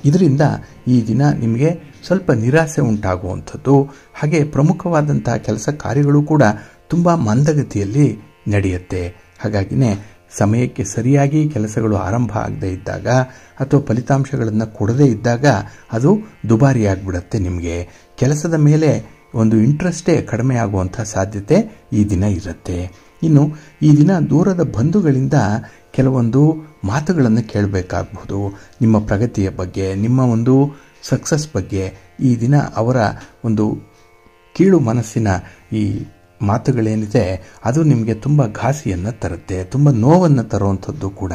ಇದರಿಂದ ಈ ದಿನ ನಿಮಗೆ ಸ್ವಲ್ಪ ನಿರಾಸೆ ಉಂಟಾಗುವಂಥದ್ದು. ಹಾಗೆ ಪ್ರಮುಖವಾದಂತಹ ಕೆಲಸ ಕಾರ್ಯಗಳು ಕೂಡ ತುಂಬ ಮಂದಗತಿಯಲ್ಲಿ ನಡೆಯುತ್ತೆ. ಹಾಗಾಗಿನೇ ಸಮಯಕ್ಕೆ ಸರಿಯಾಗಿ ಕೆಲಸಗಳು ಆರಂಭ ಆಗದೇ ಇದ್ದಾಗ ಅಥವಾ ಫಲಿತಾಂಶಗಳನ್ನು ಕೊಡದೇ ಇದ್ದಾಗ ಅದು ದುಬಾರಿಯಾಗಿಬಿಡುತ್ತೆ. ನಿಮಗೆ ಕೆಲಸದ ಮೇಲೆ ಒಂದು ಇಂಟ್ರೆಸ್ಟೇ ಕಡಿಮೆ ಆಗುವಂಥ ಸಾಧ್ಯತೆ ಈ ದಿನ ಇರುತ್ತೆ. ಇನ್ನು ಈ ದಿನ ದೂರದ ಬಂಧುಗಳಿಂದ ಕೆಲವೊಂದು ಮಾತುಗಳನ್ನು ಕೇಳಬೇಕಾಗಬಹುದು. ನಿಮ್ಮ ಪ್ರಗತಿಯ ಬಗ್ಗೆ, ನಿಮ್ಮ ಒಂದು ಸಕ್ಸಸ್ ಬಗ್ಗೆ ಈ ದಿನ ಅವರ ಒಂದು ಕೀಳು ಮನಸ್ಸಿನ ಈ ಮಾತುಗಳೇನಿದೆ ಅದು ನಿಮಗೆ ತುಂಬ ಘಾಸಿಯನ್ನು ತರುತ್ತೆ, ತುಂಬ ನೋವನ್ನು ತರುವಂಥದ್ದು ಕೂಡ.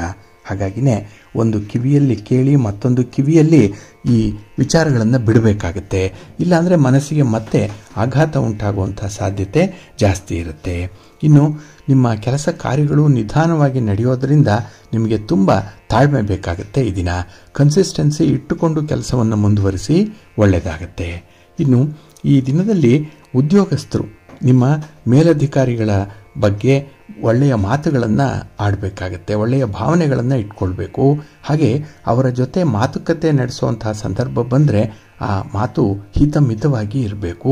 ಹಾಗಾಗಿನೇ ಒಂದು ಕಿವಿಯಲ್ಲಿ ಕೇಳಿ ಮತ್ತೊಂದು ಕಿವಿಯಲ್ಲಿ ಈ ವಿಚಾರಗಳನ್ನು ಬಿಡಬೇಕಾಗತ್ತೆ. ಇಲ್ಲಾಂದರೆ ಮನಸ್ಸಿಗೆ ಮತ್ತೆ ಆಘಾತ ಉಂಟಾಗುವಂಥ ಸಾಧ್ಯತೆ ಜಾಸ್ತಿ ಇರುತ್ತೆ. ಇನ್ನು ನಿಮ್ಮ ಕೆಲಸ ಕಾರ್ಯಗಳು ನಿಧಾನವಾಗಿ ನಡೆಯೋದರಿಂದ ನಿಮಗೆ ತುಂಬ ತಾಳ್ಮೆ ಬೇಕಾಗುತ್ತೆ. ಈ ದಿನ ಕನ್ಸಿಸ್ಟೆನ್ಸಿ ಇಟ್ಟುಕೊಂಡು ಕೆಲಸವನ್ನು ಮುಂದುವರಿಸಿ, ಒಳ್ಳೆಯದಾಗತ್ತೆ. ಇನ್ನು ಈ ದಿನದಲ್ಲಿ ಉದ್ಯೋಗಸ್ಥರು ನಿಮ್ಮ ಮೇಲಧಿಕಾರಿಗಳ ಬಗ್ಗೆ ಒಳ್ಳೆಯ ಮಾತುಗಳನ್ನು ಆಡಬೇಕಾಗತ್ತೆ, ಒಳ್ಳೆಯ ಭಾವನೆಗಳನ್ನು ಇಟ್ಕೊಳ್ಬೇಕು. ಹಾಗೆ ಅವರ ಜೊತೆ ಮಾತುಕತೆ ನಡೆಸುವಂತಹ ಸಂದರ್ಭ ಬಂದರೆ ಆ ಮಾತು ಹಿತಮಿತವಾಗಿ ಇರಬೇಕು.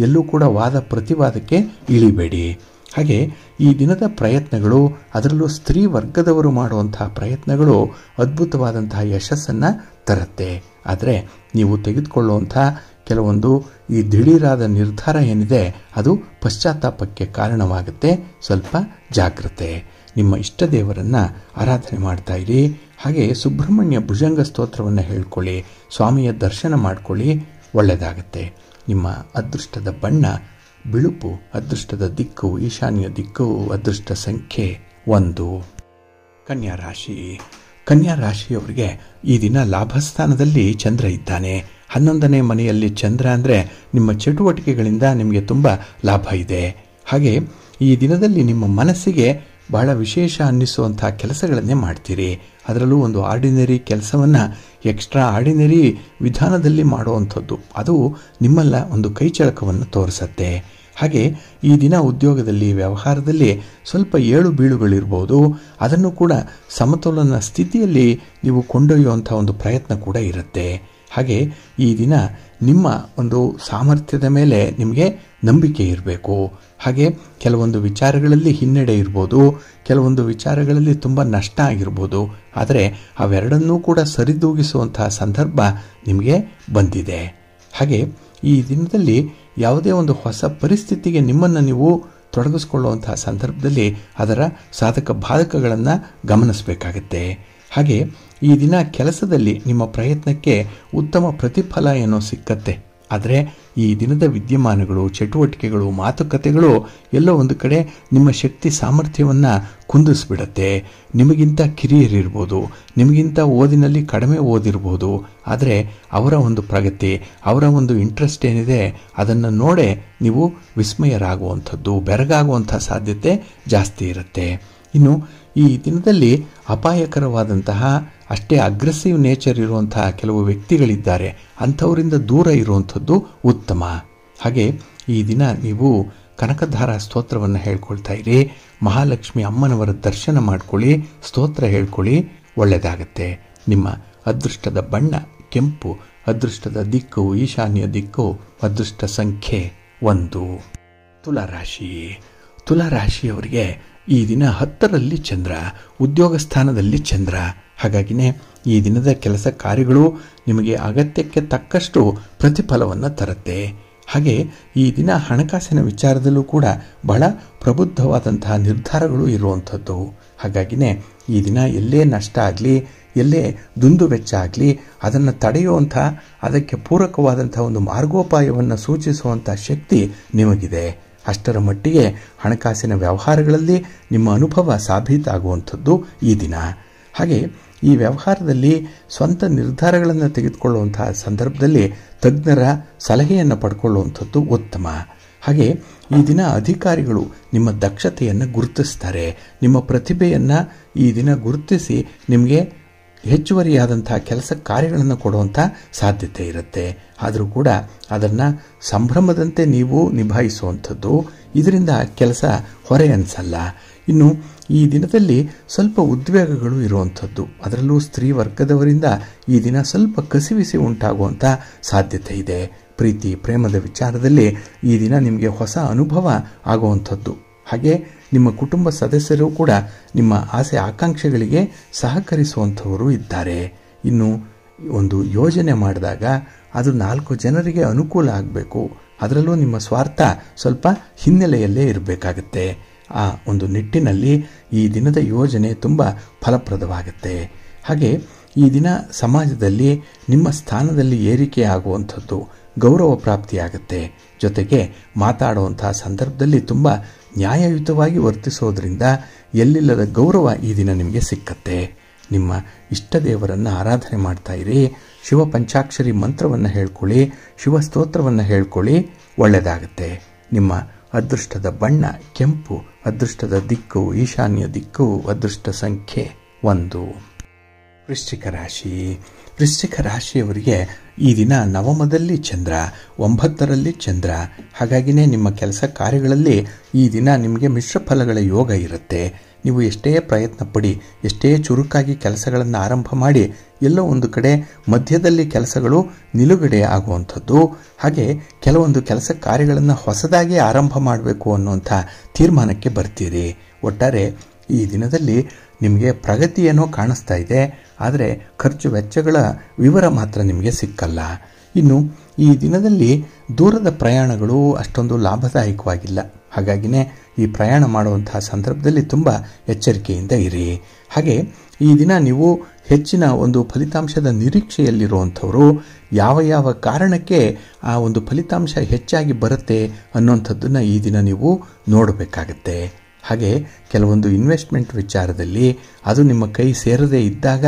ಎಲ್ಲೂ ಕೂಡ ವಾದ ಪ್ರತಿವಾದಕ್ಕೆ ಇಳಿಬೇಡಿ. ಹಾಗೆ ಈ ದಿನದ ಪ್ರಯತ್ನಗಳು, ಅದರಲ್ಲೂ ಸ್ತ್ರೀ ವರ್ಗದವರು ಮಾಡುವಂತಹ ಪ್ರಯತ್ನಗಳು ಅದ್ಭುತವಾದಂತಹ ಯಶಸ್ಸನ್ನು ತರುತ್ತೆ. ಆದರೆ ನೀವು ತೆಗೆದುಕೊಳ್ಳುವಂಥ ಕೆಲವೊಂದು ಈ ದಿಢೀರಾದ ನಿರ್ಧಾರ ಏನಿದೆ ಅದು ಪಶ್ಚಾತ್ತಾಪಕ್ಕೆ ಕಾರಣವಾಗುತ್ತೆ. ಸ್ವಲ್ಪ ಜಾಗ್ರತೆ. ನಿಮ್ಮ ಇಷ್ಟ ದೇವರನ್ನು ಆರಾಧನೆ ಮಾಡ್ತಾ ಇರಿ. ಹಾಗೆ ಸುಬ್ರಹ್ಮಣ್ಯ ಭುಜಂಗ ಸ್ತೋತ್ರವನ್ನು ಹೇಳ್ಕೊಳ್ಳಿ, ಸ್ವಾಮಿಯ ದರ್ಶನ ಮಾಡ್ಕೊಳ್ಳಿ, ಒಳ್ಳೆಯದಾಗತ್ತೆ. ನಿಮ್ಮ ಅದೃಷ್ಟದ ಬಣ್ಣ ಬಿಳುಪು, ಅದೃಷ್ಟದ ದಿಕ್ಕು ಈಶಾನ್ಯ ದಿಕ್ಕು, ಅದೃಷ್ಟ ಸಂಖ್ಯೆ 1. ಕನ್ಯಾ ರಾಶಿ. ಕನ್ಯಾ ರಾಶಿಯವರಿಗೆ ಈ ದಿನ ಲಾಭಸ್ಥಾನದಲ್ಲಿ ಚಂದ್ರ ಇದ್ದಾನೆ. 11ನೇ ಮನೆಯಲ್ಲಿ ಚಂದ್ರ ಅಂದರೆ ನಿಮ್ಮ ಚಟುವಟಿಕೆಗಳಿಂದ ನಿಮಗೆ ತುಂಬ ಲಾಭ ಇದೆ. ಹಾಗೆ ಈ ದಿನದಲ್ಲಿ ನಿಮ್ಮ ಮನಸ್ಸಿಗೆ ಬಹಳ ವಿಶೇಷ ಅನ್ನಿಸುವಂಥ ಕೆಲಸಗಳನ್ನೇ ಮಾಡ್ತೀರಿ. ಅದರಲ್ಲೂ ಒಂದು ಆರ್ಡಿನರಿ ಕೆಲಸವನ್ನು ಎಕ್ಸ್ಟ್ರಾ ಆರ್ಡಿನರಿ ವಿಧಾನದಲ್ಲಿ ಮಾಡುವಂಥದ್ದು, ಅದು ನಿಮ್ಮಲ್ಲ ಒಂದು ಕೈಚಳಕವನ್ನು ತೋರಿಸತ್ತೆ. ಹಾಗೆ ಈ ದಿನ ಉದ್ಯೋಗದಲ್ಲಿ, ವ್ಯವಹಾರದಲ್ಲಿ ಸ್ವಲ್ಪ ಏಳು ಬೀಳುಗಳಿರ್ಬೋದು. ಅದನ್ನು ಕೂಡ ಸಮತೋಲನ ಸ್ಥಿತಿಯಲ್ಲಿ ನೀವು ಕೊಂಡೊಯ್ಯುವಂಥ ಒಂದು ಪ್ರಯತ್ನ ಕೂಡ ಇರುತ್ತೆ. ಹಾಗೆ ಈ ದಿನ ನಿಮ್ಮ ಒಂದು ಸಾಮರ್ಥ್ಯದ ಮೇಲೆ ನಿಮಗೆ ನಂಬಿಕೆ ಇರಬೇಕು. ಹಾಗೆ ಕೆಲವೊಂದು ವಿಚಾರಗಳಲ್ಲಿ ಹಿನ್ನಡೆ ಇರ್ಬೋದು, ಕೆಲವೊಂದು ವಿಚಾರಗಳಲ್ಲಿ ತುಂಬ ನಷ್ಟ ಆಗಿರ್ಬೋದು. ಆದರೆ ಅವೆರಡನ್ನೂ ಕೂಡ ಸರಿದೂಗಿಸುವಂತಹ ಸಂದರ್ಭ ನಿಮಗೆ ಬಂದಿದೆ. ಹಾಗೆ ಈ ದಿನದಲ್ಲಿ ಯಾವುದೇ ಒಂದು ಹೊಸ ಪರಿಸ್ಥಿತಿಗೆ ನಿಮ್ಮನ್ನು ನೀವು ತೊಡಗಿಸ್ಕೊಳ್ಳುವಂತಹ ಸಂದರ್ಭದಲ್ಲಿ ಅದರ ಸಾಧಕ ಬಾಧಕಗಳನ್ನು ಗಮನಿಸಬೇಕಾಗತ್ತೆ. ಹಾಗೆ ಈ ದಿನ ಕೆಲಸದಲ್ಲಿ ನಿಮ್ಮ ಪ್ರಯತ್ನಕ್ಕೆ ಉತ್ತಮ ಪ್ರತಿಫಲ ಏನೋ ಸಿಕ್ಕತ್ತೆ. ಆದರೆ ಈ ದಿನದ ವಿದ್ಯಮಾನಗಳು, ಚಟುವಟಿಕೆಗಳು, ಮಾತುಕತೆಗಳು ಎಲ್ಲೋ ಒಂದು ಕಡೆ ನಿಮ್ಮ ಶಕ್ತಿ ಸಾಮರ್ಥ್ಯವನ್ನು ಕುಂದಿಸ್ಬಿಡತ್ತೆ. ನಿಮಗಿಂತ ಕಿರಿಯರಿರ್ಬೋದು, ನಿಮಗಿಂತ ಓದಿನಲ್ಲಿ ಕಡಿಮೆ ಓದಿರ್ಬೋದು. ಆದರೆ ಅವರ ಒಂದು ಪ್ರಗತಿ, ಅವರ ಒಂದು ಇಂಟ್ರೆಸ್ಟ್ ಏನಿದೆ ಅದನ್ನು ನೋಡೇ ನೀವು ವಿಸ್ಮಯರಾಗುವಂಥದ್ದು, ಬೆರಗಾಗುವಂಥ ಸಾಧ್ಯತೆ ಜಾಸ್ತಿ ಇರುತ್ತೆ. ಇನ್ನು ಈ ದಿನದಲ್ಲಿ ಅಪಾಯಕರವಾದಂತಹ, ಅಷ್ಟೇ ಅಗ್ರೆಸಿವ್ ನೇಚರ್ ಇರುವಂತಹ ಕೆಲವು ವ್ಯಕ್ತಿಗಳಿದ್ದಾರೆ. ಅಂಥವರಿಂದ ದೂರ ಇರುವಂಥದ್ದು ಉತ್ತಮ. ಹಾಗೆ ಈ ದಿನ ನೀವು ಕನಕಧಾರ ಸ್ತೋತ್ರವನ್ನು ಹೇಳ್ಕೊಳ್ತಾ ಇರಿ. ಮಹಾಲಕ್ಷ್ಮಿ ಅಮ್ಮನವರ ದರ್ಶನ ಮಾಡ್ಕೊಳ್ಳಿ, ಸ್ತೋತ್ರ ಹೇಳ್ಕೊಳ್ಳಿ, ಒಳ್ಳೆಯದಾಗತ್ತೆ. ನಿಮ್ಮ ಅದೃಷ್ಟದ ಬಣ್ಣ ಕೆಂಪು, ಅದೃಷ್ಟದ ದಿಕ್ಕು ಈಶಾನ್ಯ ದಿಕ್ಕು, ಅದೃಷ್ಟ ಸಂಖ್ಯೆ 1. ತುಲಾರಾಶಿ. ತುಲಾರಾಶಿಯವರಿಗೆ ಈ ದಿನ 10ರಲ್ಲಿ ಚಂದ್ರ, ಉದ್ಯೋಗ ಸ್ಥಾನದಲ್ಲಿ ಚಂದ್ರ. ಹಾಗಾಗಿನೇ ಈ ದಿನದ ಕೆಲಸ ಕಾರ್ಯಗಳು ನಿಮಗೆ ಅಗತ್ಯಕ್ಕೆ ತಕ್ಕಷ್ಟು ಪ್ರತಿಫಲವನ್ನು ತರುತ್ತೆ. ಹಾಗೆ ಈ ದಿನ ಹಣಕಾಸಿನ ವಿಚಾರದಲ್ಲೂ ಕೂಡ ಬಹಳ ಪ್ರಬುದ್ಧವಾದಂತಹ ನಿರ್ಧಾರಗಳು ಇರುವಂಥದ್ದು. ಹಾಗಾಗಿನೇ ಈ ದಿನ ಎಲ್ಲೇ ನಷ್ಟ ಆಗಲಿ, ಎಲ್ಲೇ ದುಂದು ವೆಚ್ಚ ಆಗಲಿ, ಅದನ್ನು ತಡೆಯುವಂಥ, ಅದಕ್ಕೆ ಪೂರಕವಾದಂಥ ಒಂದು ಮಾರ್ಗೋಪಾಯವನ್ನು ಸೂಚಿಸುವಂಥ ಶಕ್ತಿ ನಿಮಗಿದೆ. ಅಷ್ಟರ ಮಟ್ಟಿಗೆ ಹಣಕಾಸಿನ ವ್ಯವಹಾರಗಳಲ್ಲಿ ನಿಮ್ಮ ಅನುಭವ ಸಾಬೀತಾಗುವಂಥದ್ದು ಈ ದಿನ. ಹಾಗೆ ಈ ವ್ಯವಹಾರದಲ್ಲಿ ಸ್ವಂತ ನಿರ್ಧಾರಗಳನ್ನು ತೆಗೆದುಕೊಳ್ಳುವಂತಹ ಸಂದರ್ಭದಲ್ಲಿ ತಜ್ಞರ ಸಲಹೆಯನ್ನು ಪಡ್ಕೊಳ್ಳುವಂಥದ್ದು ಉತ್ತಮ. ಹಾಗೆ ಈ ದಿನ ಅಧಿಕಾರಿಗಳು ನಿಮ್ಮ ದಕ್ಷತೆಯನ್ನು ಗುರುತಿಸ್ತಾರೆ. ನಿಮ್ಮ ಪ್ರತಿಭೆಯನ್ನು ಈ ದಿನ ಗುರುತಿಸಿ ನಿಮಗೆ ಹೆಚ್ಚುವರಿಯಾದಂಥ ಕೆಲಸ ಕಾರ್ಯಗಳನ್ನು ಕೊಡುವಂಥ ಸಾಧ್ಯತೆ ಇರುತ್ತೆ. ಆದರೂ ಕೂಡ ಅದನ್ನು ಸಂಭ್ರಮದಂತೆ ನೀವು ನಿಭಾಯಿಸುವಂಥದ್ದು, ಇದರಿಂದ ಕೆಲಸ ಹೊರೆ ಅನಿಸಲ್ಲ. ಇನ್ನು ಈ ದಿನದಲ್ಲಿ ಸ್ವಲ್ಪ ಉದ್ವೇಗಗಳು ಇರುವಂಥದ್ದು, ಅದರಲ್ಲೂ ಸ್ತ್ರೀ ವರ್ಗದವರಿಂದ ಈ ದಿನ ಸ್ವಲ್ಪ ಕಸಿವಿಸಿ ಉಂಟಾಗುವಂಥ ಸಾಧ್ಯತೆ ಇದೆ. ಪ್ರೀತಿ ಪ್ರೇಮದ ವಿಚಾರದಲ್ಲಿ ಈ ದಿನ ನಿಮಗೆ ಹೊಸ ಅನುಭವ ಆಗುವಂಥದ್ದು. ಹಾಗೆ ನಿಮ್ಮ ಕುಟುಂಬ ಸದಸ್ಯರು ಕೂಡ ನಿಮ್ಮ ಆಸೆ ಆಕಾಂಕ್ಷೆಗಳಿಗೆ ಸಹಕರಿಸುವಂಥವರು ಇದ್ದಾರೆ. ಇನ್ನು ಒಂದು ಯೋಜನೆ ಮಾಡಿದಾಗ ಅದು 4 ಜನರಿಗೆ ಅನುಕೂಲ ಆಗಬೇಕು. ಅದರಲ್ಲೂ ನಿಮ್ಮ ಸ್ವಾರ್ಥ ಸ್ವಲ್ಪ ಹಿನ್ನೆಲೆಯಲ್ಲೇ ಇರಬೇಕಾಗತ್ತೆ. ಆ ಒಂದು ನಿಟ್ಟಿನಲ್ಲಿ ಈ ದಿನದ ಯೋಜನೆ ತುಂಬ ಫಲಪ್ರದವಾಗುತ್ತೆ. ಹಾಗೆ ಈ ದಿನ ಸಮಾಜದಲ್ಲಿ ನಿಮ್ಮ ಸ್ಥಾನದಲ್ಲಿ ಏರಿಕೆ ಆಗುವಂಥದ್ದು, ಗೌರವ ಪ್ರಾಪ್ತಿಯಾಗುತ್ತೆ. ಜೊತೆಗೆ ಮಾತಾಡುವಂತಹ ಸಂದರ್ಭದಲ್ಲಿ ತುಂಬ ನ್ಯಾಯಯುತವಾಗಿ ವರ್ತಿಸೋದ್ರಿಂದ ಎಲ್ಲಿಲ್ಲದ ಗೌರವ ಈ ದಿನ ನಿಮಗೆ ಸಿಕ್ಕತ್ತೆ. ನಿಮ್ಮ ಇಷ್ಟ ದೇವರನ್ನು ಆರಾಧನೆ ಮಾಡ್ತಾ ಇರಿ. ಶಿವ ಪಂಚಾಕ್ಷರಿ ಮಂತ್ರವನ್ನು ಹೇಳ್ಕೊಳ್ಳಿ, ಶಿವ ಸ್ತೋತ್ರವನ್ನು ಹೇಳ್ಕೊಳ್ಳಿ, ಒಳ್ಳೆಯದಾಗುತ್ತೆ. ನಿಮ್ಮ ಅದೃಷ್ಟದ ಬಣ್ಣ ಕೆಂಪು, ಅದೃಷ್ಟದ ದಿಕ್ಕು ಈಶಾನ್ಯ ದಿಕ್ಕು, ಅದೃಷ್ಟ ಸಂಖ್ಯೆ 1. ವೃಶ್ಚಿಕ ರಾಶಿ. ವೃಶ್ಚಿಕ ರಾಶಿಯವರಿಗೆ ಈ ದಿನ ನವಮದಲ್ಲಿ ಚಂದ್ರ, 9ರಲ್ಲಿ ಚಂದ್ರ. ಹಾಗಾಗಿನೇ ನಿಮ್ಮ ಕೆಲಸ ಕಾರ್ಯಗಳಲ್ಲಿ ಈ ದಿನ ನಿಮಗೆ ಮಿಶ್ರ ಫಲಗಳ ಯೋಗ ಇರುತ್ತೆ. ನೀವು ಎಷ್ಟೇ ಪ್ರಯತ್ನ ಪಡಿ, ಎಷ್ಟೇ ಚುರುಕಾಗಿ ಕೆಲಸಗಳನ್ನು ಆರಂಭ ಮಾಡಿ, ಎಲ್ಲೋ ಒಂದು ಕಡೆ ಮಧ್ಯದಲ್ಲಿ ಕೆಲಸಗಳು ನಿಲುಗಡೆ ಆಗುವಂಥದ್ದು. ಹಾಗೆ ಕೆಲವೊಂದು ಕೆಲಸ ಕಾರ್ಯಗಳನ್ನು ಹೊಸದಾಗಿ ಆರಂಭ ಮಾಡಬೇಕು ಅನ್ನುವಂಥ ತೀರ್ಮಾನಕ್ಕೆ ಬರ್ತೀರಿ. ಒಟ್ಟಾರೆ ಈ ದಿನದಲ್ಲಿ ನಿಮಗೆ ಪ್ರಗತಿ ಏನೋ ಕಾಣಿಸ್ತಾ ಇದೆ, ಆದರೆ ಖರ್ಚು ವೆಚ್ಚಗಳ ವಿವರ ಮಾತ್ರ ನಿಮಗೆ ಸಿಕ್ಕಲ್ಲ. ಇನ್ನು ಈ ದಿನದಲ್ಲಿ ದೂರದ ಪ್ರಯಾಣಗಳು ಅಷ್ಟೊಂದು ಲಾಭದಾಯಕವಾಗಿಲ್ಲ. ಹಾಗಾಗಿನೇ ಈ ಪ್ರಯಾಣ ಮಾಡುವಂತಹ ಸಂದರ್ಭದಲ್ಲಿ ತುಂಬ ಎಚ್ಚರಿಕೆಯಿಂದ ಇರಿ. ಹಾಗೆ ಈ ದಿನ ನೀವು ಹೆಚ್ಚಿನ ಒಂದು ಫಲಿತಾಂಶದ ನಿರೀಕ್ಷೆಯಲ್ಲಿರುವಂಥವರು ಯಾವ ಯಾವ ಕಾರಣಕ್ಕೆ ಆ ಒಂದು ಫಲಿತಾಂಶ ಹೆಚ್ಚಾಗಿ ಬರುತ್ತೆ ಅನ್ನುವಂಥದ್ದನ್ನು ಈ ದಿನ ನೀವು ನೋಡಬೇಕಾಗತ್ತೆ. ಹಾಗೆ ಕೆಲವೊಂದು ಇನ್ವೆಸ್ಟ್ಮೆಂಟ್ ವಿಚಾರದಲ್ಲಿ ಅದು ನಿಮ್ಮ ಕೈ ಸೇರದೇ ಇದ್ದಾಗ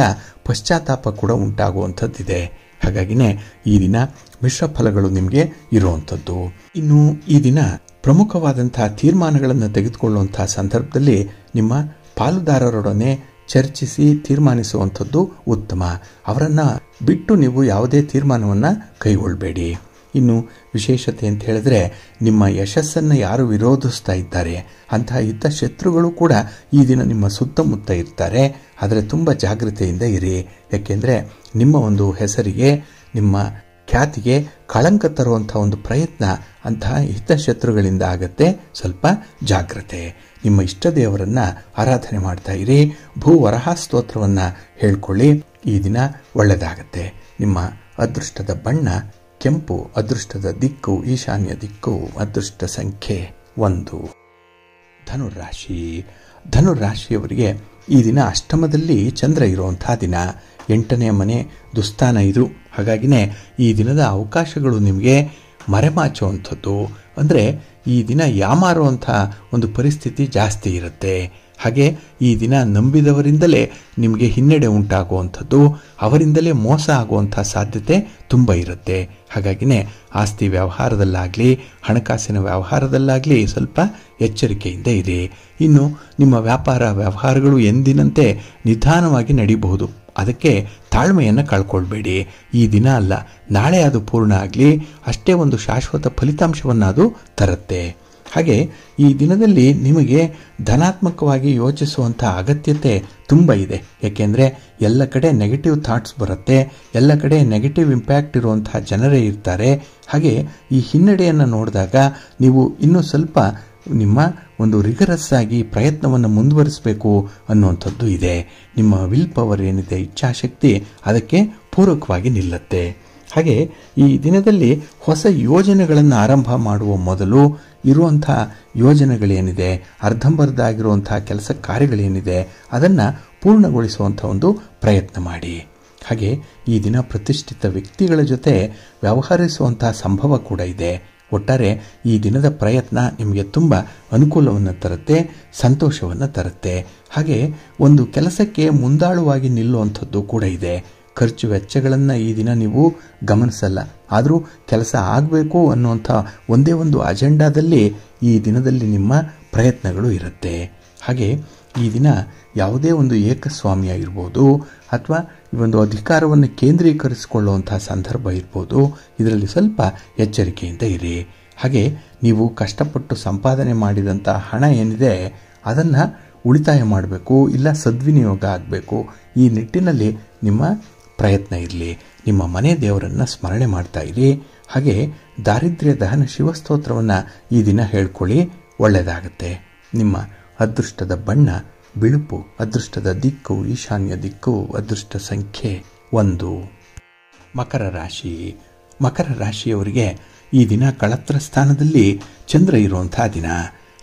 ಪಶ್ಚಾತ್ತಾಪ ಕೂಡ ಉಂಟಾಗುವಂಥದ್ದಿದೆ. ಹಾಗಾಗಿನೇ ಈ ದಿನ ಮಿಶ್ರ ಫಲಗಳು ನಿಮಗೆ ಇರುವಂಥದ್ದು. ಇನ್ನು ಈ ದಿನ ಪ್ರಮುಖವಾದಂತಹ ತೀರ್ಮಾನಗಳನ್ನು ತೆಗೆದುಕೊಳ್ಳುವಂತಹ ಸಂದರ್ಭದಲ್ಲಿ ನಿಮ್ಮ ಪಾಲುದಾರರೊಡನೆ ಚರ್ಚಿಸಿ ತೀರ್ಮಾನಿಸುವಂಥದ್ದು ಉತ್ತಮ. ಅವರನ್ನು ಬಿಟ್ಟು ನೀವು ಯಾವುದೇ ತೀರ್ಮಾನವನ್ನು ಕೈಗೊಳ್ಳಬೇಡಿ. ಇನ್ನು ವಿಶೇಷತೆ ಅಂತ ಹೇಳಿದ್ರೆ, ನಿಮ್ಮ ಯಶಸ್ಸನ್ನು ಯಾರು ವಿರೋಧಿಸ್ತಾ ಇದ್ದಾರೆ ಅಂತಹ ಇದ್ದ ಶತ್ರುಗಳು ಕೂಡ ಈ ದಿನ ನಿಮ್ಮ ಸುತ್ತಮುತ್ತ ಇರ್ತಾರೆ. ಆದರೆ ತುಂಬ ಜಾಗೃತೆಯಿಂದ ಇರಿ. ಯಾಕೆಂದರೆ ನಿಮ್ಮ ಒಂದು ಹೆಸರಿಗೆ, ನಿಮ್ಮ ಖ್ಯಾತಿಗೆ ಕಳಂಕ ತರುವಂಥ ಒಂದು ಪ್ರಯತ್ನ ಅಂತಹ ಹಿತಶತ್ರುಗಳಿಂದ ಆಗತ್ತೆ. ಸ್ವಲ್ಪ ಜಾಗ್ರತೆ. ನಿಮ್ಮ ಇಷ್ಟ ದೇವರನ್ನು ಆರಾಧನೆ ಮಾಡ್ತಾ ಇರಿ. ಭೂವರಹ ಸ್ತೋತ್ರವನ್ನು ಹೇಳ್ಕೊಳ್ಳಿ. ಈ ದಿನ ಒಳ್ಳೆಯದಾಗತ್ತೆ. ನಿಮ್ಮ ಅದೃಷ್ಟದ ಬಣ್ಣ ಕೆಂಪು, ಅದೃಷ್ಟದ ದಿಕ್ಕು ಈಶಾನ್ಯ ದಿಕ್ಕು, ಅದೃಷ್ಟ ಸಂಖ್ಯೆ 1. ಧನುರಾಶಿ. ಧನುರಾಶಿಯವರಿಗೆ ಈ ದಿನ ಅಷ್ಟಮದಲ್ಲಿ ಚಂದ್ರ ಇರುವಂತಹ ದಿನ. 8ನೇ ಮನೆ ದುಸ್ಥಾನ ಇದು. ಹಾಗಾಗಿನೇ ಈ ದಿನದ ಅವಕಾಶಗಳು ನಿಮಗೆ ಮರೆಮಾಚುವಂಥದ್ದು. ಅಂದರೆ ಈ ದಿನ ಯಾಮಾರುವಂಥ ಒಂದು ಪರಿಸ್ಥಿತಿ ಜಾಸ್ತಿ ಇರುತ್ತೆ. ಹಾಗೆ ಈ ದಿನ ನಂಬಿದವರಿಂದಲೇ ನಿಮಗೆ ಹಿನ್ನಡೆ ಉಂಟಾಗುವಂಥದ್ದು, ಅವರಿಂದಲೇ ಮೋಸ ಆಗುವಂಥ ಸಾಧ್ಯತೆ ತುಂಬ ಇರುತ್ತೆ. ಹಾಗಾಗಿನೇ ಆಸ್ತಿ ವ್ಯವಹಾರದಲ್ಲಾಗಲಿ, ಹಣಕಾಸಿನ ವ್ಯವಹಾರದಲ್ಲಾಗಲಿ ಸ್ವಲ್ಪ ಎಚ್ಚರಿಕೆಯಿಂದ ಇರಿ. ಇನ್ನು ನಿಮ್ಮ ವ್ಯಾಪಾರ ವ್ಯವಹಾರಗಳು ಎಂದಿನಂತೆ ನಿಧಾನವಾಗಿ ನಡೀಬಹುದು. ಅದಕ್ಕೆ ತಾಳ್ಮೆಯನ್ನು ಕಳ್ಕೊಳ್ಬೇಡಿ. ಈ ದಿನ ಅಲ್ಲ, ನಾಳೆ ಅದು ಪೂರ್ಣ ಆಗಲಿ, ಅಷ್ಟೇ ಒಂದು ಶಾಶ್ವತ ಫಲಿತಾಂಶವನ್ನು ಅದು ತರುತ್ತೆ. ಹಾಗೆ ಈ ದಿನದಲ್ಲಿ ನಿಮಗೆ ಧನಾತ್ಮಕವಾಗಿ ಯೋಚಿಸುವಂಥ ಅಗತ್ಯತೆ ತುಂಬ ಇದೆ. ಏಕೆಂದರೆ ಎಲ್ಲ ಕಡೆ ನೆಗೆಟಿವ್ ಥಾಟ್ಸ್ ಬರುತ್ತೆ, ಎಲ್ಲ ಕಡೆ ನೆಗೆಟಿವ್ ಇಂಪ್ಯಾಕ್ಟ್ ಇರುವಂತಹ ಜನರೇ ಇರ್ತಾರೆ. ಹಾಗೆ ಈ ಹಿನ್ನಡೆಯನ್ನು ನೋಡಿದಾಗ ನೀವು ಇನ್ನೂ ಸ್ವಲ್ಪ ನಿಮ್ಮ ಒಂದು ರಿಗರಸ್ ಆಗಿ ಪ್ರಯತ್ನವನ್ನು ಮುಂದುವರಿಸಬೇಕು ಅನ್ನುವಂಥದ್ದು ಇದೆ. ನಿಮ್ಮ ವಿಲ್ ಪವರ್ ಏನಿದೆ, ಇಚ್ಛಾಶಕ್ತಿ, ಅದಕ್ಕೆ ಪೂರಕವಾಗಿ ನಿಲ್ಲುತ್ತೆ. ಹಾಗೆ ಈ ದಿನದಲ್ಲಿ ಹೊಸ ಯೋಜನೆಗಳನ್ನು ಆರಂಭ ಮಾಡುವ ಮೊದಲು ಇರುವಂಥ ಯೋಜನೆಗಳೇನಿದೆ, ಅರ್ಧಂಬರ್ಧ ಆಗಿರುವಂಥ ಕೆಲಸ ಕಾರ್ಯಗಳೇನಿದೆ, ಅದನ್ನು ಪೂರ್ಣಗೊಳಿಸುವಂಥ ಒಂದು ಪ್ರಯತ್ನ ಮಾಡಿ. ಹಾಗೆ ಈ ದಿನ ಪ್ರತಿಷ್ಠಿತ ವ್ಯಕ್ತಿಗಳ ಜೊತೆ ವ್ಯವಹರಿಸುವಂಥ ಸಂಭವ ಕೂಡ ಇದೆ. ಒಟ್ಟಾರೆ ಈ ದಿನದ ಪ್ರಯತ್ನ ನಿಮಗೆ ತುಂಬ ಅನುಕೂಲವನ್ನು ತರುತ್ತೆ, ಸಂತೋಷವನ್ನು ತರುತ್ತೆ. ಹಾಗೆ ಒಂದು ಕೆಲಸಕ್ಕೆ ಮುಂದಾಳುವಾಗಿ ನಿಲ್ಲುವಂಥದ್ದು ಕೂಡ ಇದೆ. ಖರ್ಚು ವೆಚ್ಚಗಳನ್ನು ಈ ದಿನ ನೀವು ಗಮನಿಸಲ್ಲ, ಆದರೂ ಕೆಲಸ ಆಗಬೇಕು ಅನ್ನುವಂಥ ಒಂದೇ ಒಂದು ಅಜೆಂಡಾದಲ್ಲಿ ಈ ದಿನದಲ್ಲಿ ನಿಮ್ಮ ಪ್ರಯತ್ನಗಳು ಇರುತ್ತೆ. ಹಾಗೆ ಈ ದಿನ ಯಾವುದೇ ಒಂದು ಏಕಸ್ವಾಮ್ಯ ಇರ್ಬೋದು, ಅಥವಾ ಈ ಒಂದು ಅಧಿಕಾರವನ್ನು ಕೇಂದ್ರೀಕರಿಸಿಕೊಳ್ಳುವಂಥ ಸಂದರ್ಭ ಇರ್ಬೋದು. ಇದರಲ್ಲಿ ಸ್ವಲ್ಪ ಎಚ್ಚರಿಕೆಯಿಂದ ಇರಿ. ಹಾಗೆ ನೀವು ಕಷ್ಟಪಟ್ಟು ಸಂಪಾದನೆ ಮಾಡಿದಂಥ ಹಣ ಏನಿದೆ ಅದನ್ನು ಉಳಿತಾಯ ಮಾಡಬೇಕು, ಇಲ್ಲ ಸದ್ವಿನಿಯೋಗ ಆಗಬೇಕು. ಈ ನಿಟ್ಟಿನಲ್ಲಿ ನಿಮ್ಮ ಪ್ರಯತ್ನ ಇರಲಿ. ನಿಮ್ಮ ಮನೆ ದೇವರನ್ನು ಸ್ಮರಣೆ ಮಾಡ್ತಾ ಇರಿ. ಹಾಗೆ ದಾರಿದ್ರ್ಯ ದಹನ ಶಿವಸ್ತೋತ್ರವನ್ನು ಈ ದಿನ ಹೇಳ್ಕೊಳ್ಳಿ, ಒಳ್ಳೆಯದಾಗತ್ತೆ. ನಿಮ್ಮ ಅದೃಷ್ಟದ ಬಣ್ಣ ಬಿಳುಪು, ಅದೃಷ್ಟದ ದಿಕ್ಕು ಈಶಾನ್ಯ ದಿಕ್ಕು, ಅದೃಷ್ಟ ಸಂಖ್ಯೆ 1. ಮಕರ ರಾಶಿ. ಮಕರ ರಾಶಿಯವರಿಗೆ ಈ ದಿನ ಕಳತ್ರ ಸ್ಥಾನದಲ್ಲಿ ಚಂದ್ರ ಇರುವಂಥ ದಿನ.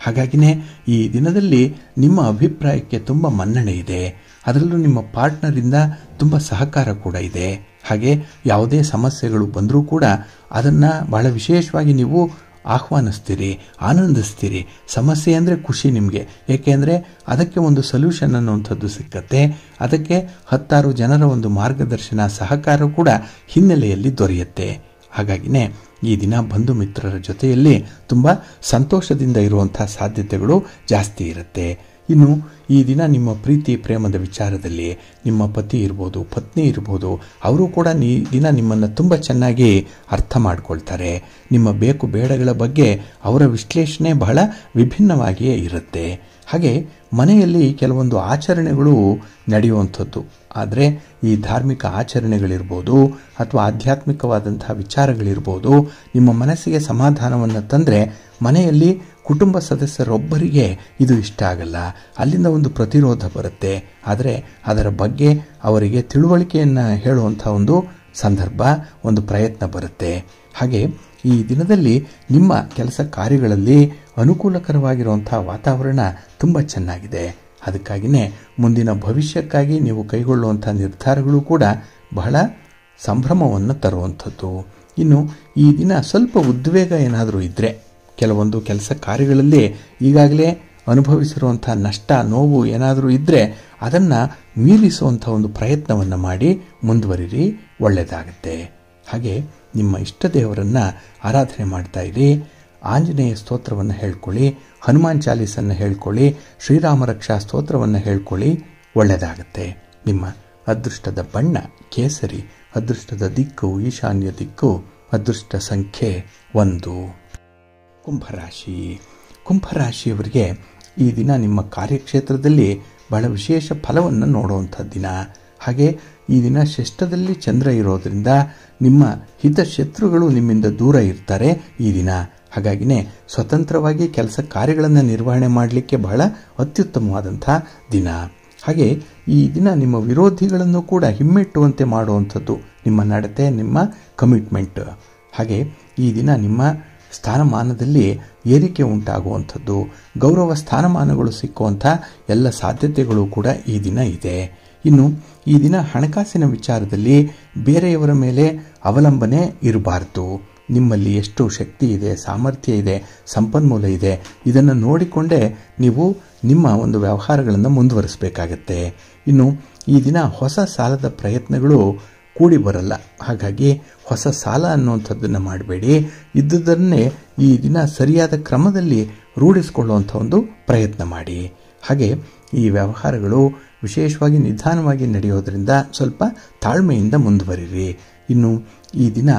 ಹಾಗಾಗಿನೇ ಈ ದಿನದಲ್ಲಿ ನಿಮ್ಮ ಅಭಿಪ್ರಾಯಕ್ಕೆ ತುಂಬ ಮನ್ನಣೆ ಇದೆ. ಅದರಲ್ಲೂ ನಿಮ್ಮ ಪಾರ್ಟ್ನರಿಂದ ತುಂಬ ಸಹಕಾರ ಕೂಡ ಇದೆ. ಹಾಗೆ ಯಾವುದೇ ಸಮಸ್ಯೆಗಳು ಬಂದರೂ ಕೂಡ ಅದನ್ನು ಬಹಳ ವಿಶೇಷವಾಗಿ ನೀವು ಆಹ್ವಾನಿಸ್ತೀರಿ, ಆನಂದಿಸ್ತೀರಿ. ಸಮಸ್ಯೆ ಅಂದರೆ ಖುಷಿ ನಿಮಗೆ, ಏಕೆಂದರೆ ಅದಕ್ಕೆ ಒಂದು ಸೊಲ್ಯೂಷನ್ ಅನ್ನುವಂಥದ್ದು ಸಿಕ್ಕತ್ತೆ. ಅದಕ್ಕೆ 10 ಜನರ ಒಂದು ಮಾರ್ಗದರ್ಶನ, ಸಹಕಾರ ಕೂಡ ಹಿನ್ನೆಲೆಯಲ್ಲಿ ದೊರೆಯುತ್ತೆ. ಹಾಗಾಗಿನೇ ಈ ದಿನ ಬಂಧು ಮಿತ್ರರ ಜೊತೆಯಲ್ಲಿ ತುಂಬ ಸಂತೋಷದಿಂದ ಇರುವಂಥ ಸಾಧ್ಯತೆಗಳು ಜಾಸ್ತಿ ಇರುತ್ತೆ. ಇನ್ನು ಈ ದಿನ ನಿಮ್ಮ ಪ್ರೀತಿ ಪ್ರೇಮದ ವಿಚಾರದಲ್ಲಿ ನಿಮ್ಮ ಪತಿ ಇರ್ಬೋದು, ಪತ್ನಿ ಇರ್ಬೋದು, ಅವರು ಕೂಡ ಈ ದಿನ ನಿಮ್ಮನ್ನು ತುಂಬ ಚೆನ್ನಾಗಿ ಅರ್ಥ ಮಾಡ್ಕೊಳ್ತಾರೆ. ನಿಮ್ಮ ಬೇಕು ಬೇಡಗಳ ಬಗ್ಗೆ ಅವರ ವಿಶ್ಲೇಷಣೆ ಬಹಳ ವಿಭಿನ್ನವಾಗಿಯೇ ಇರುತ್ತೆ. ಹಾಗೆ ಮನೆಯಲ್ಲಿ ಕೆಲವೊಂದು ಆಚರಣೆಗಳು ನಡೆಯುವಂಥದ್ದು. ಆದರೆ ಈ ಧಾರ್ಮಿಕ ಆಚರಣೆಗಳಿರ್ಬೋದು ಅಥವಾ ಆಧ್ಯಾತ್ಮಿಕವಾದಂತಹ ವಿಚಾರಗಳಿರ್ಬೋದು, ನಿಮ್ಮ ಮನಸ್ಸಿಗೆ ಸಮಾಧಾನವನ್ನು ತಂದರೆ ಮನೆಯಲ್ಲಿ ಕುಟುಂಬ ಸದಸ್ಯರೊಬ್ಬರಿಗೆ ಇದು ಇಷ್ಟ ಆಗಲ್ಲ, ಅಲ್ಲಿಂದ ಒಂದು ಪ್ರತಿರೋಧ ಬರುತ್ತೆ. ಆದರೆ ಅದರ ಬಗ್ಗೆ ಅವರಿಗೆ ತಿಳುವಳಿಕೆಯನ್ನು ಹೇಳುವಂಥ ಒಂದು ಸಂದರ್ಭ, ಒಂದು ಪ್ರಯತ್ನ ಬರುತ್ತೆ. ಹಾಗೆ ಈ ದಿನದಲ್ಲಿ ನಿಮ್ಮ ಕೆಲಸ ಕಾರ್ಯಗಳಲ್ಲಿ ಅನುಕೂಲಕರವಾಗಿರುವಂಥ ವಾತಾವರಣ ತುಂಬ ಚೆನ್ನಾಗಿದೆ. ಅದಕ್ಕಾಗಿಯೇ ಮುಂದಿನ ಭವಿಷ್ಯಕ್ಕಾಗಿ ನೀವು ಕೈಗೊಳ್ಳುವಂಥ ನಿರ್ಧಾರಗಳು ಕೂಡ ಬಹಳ ಸಂಭ್ರಮವನ್ನು ತರುವಂಥದ್ದು. ಇನ್ನು ಈ ದಿನ ಸ್ವಲ್ಪ ಉದ್ವೇಗ ಏನಾದರೂ ಇದ್ದರೆ, ಕೆಲವೊಂದು ಕೆಲಸ ಕಾರ್ಯಗಳಲ್ಲಿ ಈಗಾಗಲೇ ಅನುಭವಿಸಿರುವಂಥ ನಷ್ಟ, ನೋವು ಏನಾದರೂ ಇದ್ದರೆ ಅದನ್ನು ಮೀರಿಸುವಂಥ ಒಂದು ಪ್ರಯತ್ನವನ್ನು ಮಾಡಿ ಮುಂದುವರಿರಿ, ಒಳ್ಳೆಯದಾಗುತ್ತೆ. ಹಾಗೆ ನಿಮ್ಮ ಇಷ್ಟ ದೇವರನ್ನು ಆರಾಧನೆ ಮಾಡ್ತಾ ಇರಿ. ಆಂಜನೇಯ ಸ್ತೋತ್ರವನ್ನು ಹೇಳ್ಕೊಳ್ಳಿ, ಹನುಮಾನ್ ಚಾಲೀಸನ್ನು ಹೇಳ್ಕೊಳ್ಳಿ, ಶ್ರೀರಾಮ ರಕ್ಷಾ ಸ್ತೋತ್ರವನ್ನು ಹೇಳ್ಕೊಳ್ಳಿ, ಒಳ್ಳೆಯದಾಗುತ್ತೆ. ನಿಮ್ಮ ಅದೃಷ್ಟದ ಬಣ್ಣ ಕೇಸರಿ, ಅದೃಷ್ಟದ ದಿಕ್ಕು ಈಶಾನ್ಯ ದಿಕ್ಕು, ಅದೃಷ್ಟ ಸಂಖ್ಯೆ 1. ಕುಂಭರಾಶಿ. ಕುಂಭರಾಶಿಯವರಿಗೆ ಈ ದಿನ ನಿಮ್ಮ ಕಾರ್ಯಕ್ಷೇತ್ರದಲ್ಲಿ ಬಹಳ ವಿಶೇಷ ಫಲವನ್ನು ನೋಡುವಂಥ ದಿನ. ಹಾಗೆ ಈ ದಿನ ಷಷ್ಠದಲ್ಲಿ ಚಂದ್ರ ಇರೋದರಿಂದ ನಿಮ್ಮ ಹಿತಶತ್ರುಗಳು ನಿಮ್ಮಿಂದ ದೂರ ಇರ್ತಾರೆ ಈ ದಿನ. ಹಾಗಾಗಿನೇ ಸ್ವತಂತ್ರವಾಗಿ ಕೆಲಸ ಕಾರ್ಯಗಳನ್ನು ನಿರ್ವಹಣೆ ಮಾಡಲಿಕ್ಕೆ ಬಹಳ ಅತ್ಯುತ್ತಮವಾದಂಥ ದಿನ. ಹಾಗೆ ಈ ದಿನ ನಿಮ್ಮ ವಿರೋಧಿಗಳನ್ನು ಕೂಡ ಹಿಮ್ಮೆಟ್ಟುವಂತೆ ಮಾಡುವಂಥದ್ದು ನಿಮ್ಮ ನಡತೆ, ನಿಮ್ಮ ಕಮಿಟ್ಮೆಂಟ್. ಹಾಗೆ ಈ ದಿನ ನಿಮ್ಮ ಸ್ಥಾನಮಾನದಲ್ಲಿ ಏರಿಕೆ ಉಂಟಾಗುವಂಥದ್ದು, ಗೌರವ ಸ್ಥಾನಮಾನಗಳು ಸಿಕ್ಕುವಂಥ ಎಲ್ಲ ಸಾಧ್ಯತೆಗಳು ಕೂಡ ಈ ದಿನ ಇದೆ. ಇನ್ನು ಈ ದಿನ ಹಣಕಾಸಿನ ವಿಚಾರದಲ್ಲಿ ಬೇರೆಯವರ ಮೇಲೆ ಅವಲಂಬನೆ ಇರಬಾರ್ದು. ನಿಮ್ಮಲ್ಲಿ ಎಷ್ಟು ಶಕ್ತಿ ಇದೆ, ಸಾಮರ್ಥ್ಯ ಇದೆ, ಸಂಪನ್ಮೂಲ ಇದೆ, ಇದನ್ನು ನೋಡಿಕೊಂಡೇ ನೀವು ನಿಮ್ಮ ಒಂದು ವ್ಯವಹಾರಗಳನ್ನು ಮುಂದುವರಿಸಬೇಕಾಗತ್ತೆ. ಇನ್ನು ಈ ದಿನ ಹೊಸ ಸಾಲದ ಪ್ರಯತ್ನಗಳು ಕೂಡಿ ಬರಲ್ಲ. ಹಾಗಾಗಿ ಹೊಸ ಸಾಲ ಅನ್ನುವಂಥದ್ದನ್ನು ಮಾಡಬೇಡಿ. ಇದ್ದುದನ್ನೇ ಈ ದಿನ ಸರಿಯಾದ ಕ್ರಮದಲ್ಲಿ ರೂಢಿಸಿಕೊಳ್ಳುವಂಥ ಒಂದು ಪ್ರಯತ್ನ ಮಾಡಿ. ಹಾಗೆ ಈ ವ್ಯವಹಾರಗಳು ವಿಶೇಷವಾಗಿ ನಿಧಾನವಾಗಿ ನಡೆಯೋದರಿಂದ ಸ್ವಲ್ಪ ತಾಳ್ಮೆಯಿಂದ ಮುಂದುವರಿರಿ. ಇನ್ನು ಈ ದಿನ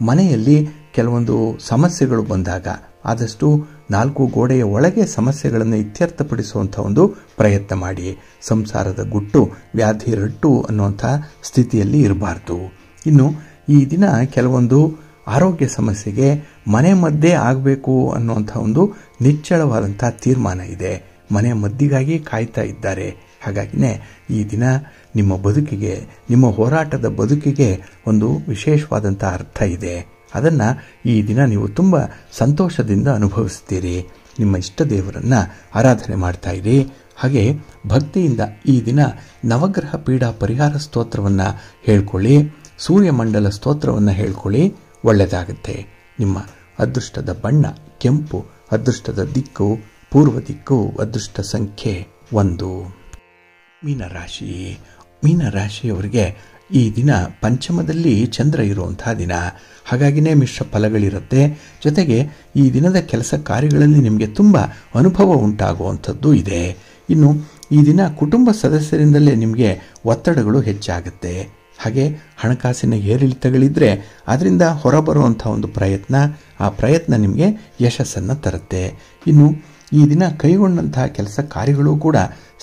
ಮನೆಯಲ್ಲಿ ಕೆಲವೊಂದು ಸಮಸ್ಯೆಗಳು ಬಂದಾಗ ಆದಷ್ಟು 4 ಗೋಡೆಯ ಒಳಗೆ ಸಮಸ್ಯೆಗಳನ್ನು ಇತ್ಯರ್ಥಪಡಿಸುವಂಥ ಒಂದು ಪ್ರಯತ್ನ ಮಾಡಿ. ಸಂಸಾರದ ಗುಟ್ಟು, ವ್ಯಾಧಿ ರಟ್ಟು ಅನ್ನುವಂಥ ಸ್ಥಿತಿಯಲ್ಲಿ ಇರಬಾರ್ದು. ಇನ್ನು ಈ ದಿನ ಕೆಲವೊಂದು ಆರೋಗ್ಯ ಸಮಸ್ಯೆಗೆ ಮನೆ ಮದ್ದೇ ಆಗಬೇಕು ಅನ್ನುವಂಥ ಒಂದು ನಿಚ್ಚಳವಾದಂಥ ತೀರ್ಮಾನ ಇದೆ. ಮನೆ ಮದ್ದಿಗಾಗಿ ಕಾಯ್ತಾ ಇದ್ದಾರೆ. ಹಾಗಾಗಿನೇ ಈ ದಿನ ನಿಮ್ಮ ಬದುಕಿಗೆ, ನಿಮ್ಮ ಹೋರಾಟದ ಬದುಕಿಗೆ ಒಂದು ವಿಶೇಷವಾದಂಥ ಅರ್ಥ ಇದೆ. ಅದನ್ನು ಈ ದಿನ ನೀವು ತುಂಬ ಸಂತೋಷದಿಂದ ಅನುಭವಿಸ್ತೀರಿ. ನಿಮ್ಮ ಇಷ್ಟ ದೇವರನ್ನು ಆರಾಧನೆ ಮಾಡ್ತಾ ಇರಿ. ಹಾಗೆ ಭಕ್ತಿಯಿಂದ ಈ ದಿನ ನವಗ್ರಹ ಪೀಡಾ ಪರಿಹಾರ ಸ್ತೋತ್ರವನ್ನು ಹೇಳ್ಕೊಳ್ಳಿ, ಸೂರ್ಯಮಂಡಲ ಸ್ತೋತ್ರವನ್ನು ಹೇಳ್ಕೊಳ್ಳಿ, ಒಳ್ಳೆಯದಾಗುತ್ತೆ. ನಿಮ್ಮ ಅದೃಷ್ಟದ ಬಣ್ಣ ಕೆಂಪು, ಅದೃಷ್ಟದ ದಿಕ್ಕು ಪೂರ್ವ ದಿಕ್ಕು, ಅದೃಷ್ಟ ಸಂಖ್ಯೆ 1. ಮೀನರಾಶಿ. ಮೀನರಾಶಿಯವರಿಗೆ ಈ ದಿನ ಪಂಚಮದಲ್ಲಿ ಚಂದ್ರ ಇರುವಂತಹ ದಿನ. ಹಾಗಾಗಿನೇ ಮಿಶ್ರ ಫಲಗಳಿರುತ್ತೆ. ಜೊತೆಗೆ ಈ ದಿನದ ಕೆಲಸ ಕಾರ್ಯಗಳಲ್ಲಿ ನಿಮಗೆ ತುಂಬ ಅನುಭವ ಉಂಟಾಗುವಂಥದ್ದು ಇದೆ. ಇನ್ನು ಈ ದಿನ ಕುಟುಂಬ ಸದಸ್ಯರಿಂದಲೇ ನಿಮಗೆ ಒತ್ತಡಗಳು ಹೆಚ್ಚಾಗುತ್ತೆ. ಹಾಗೆ ಹಣಕಾಸಿನ ಏರಿಳಿತಗಳಿದ್ದರೆ ಅದರಿಂದ ಹೊರಬರುವಂಥ ಒಂದು ಪ್ರಯತ್ನ, ಆ ಪ್ರಯತ್ನ ನಿಮಗೆ ಯಶಸ್ಸನ್ನು ತರುತ್ತೆ. ಇನ್ನು ಈ ದಿನ ಕೈಗೊಂಡಂತಹ ಕೆಲಸ ಕಾರ್ಯಗಳು ಕೂಡ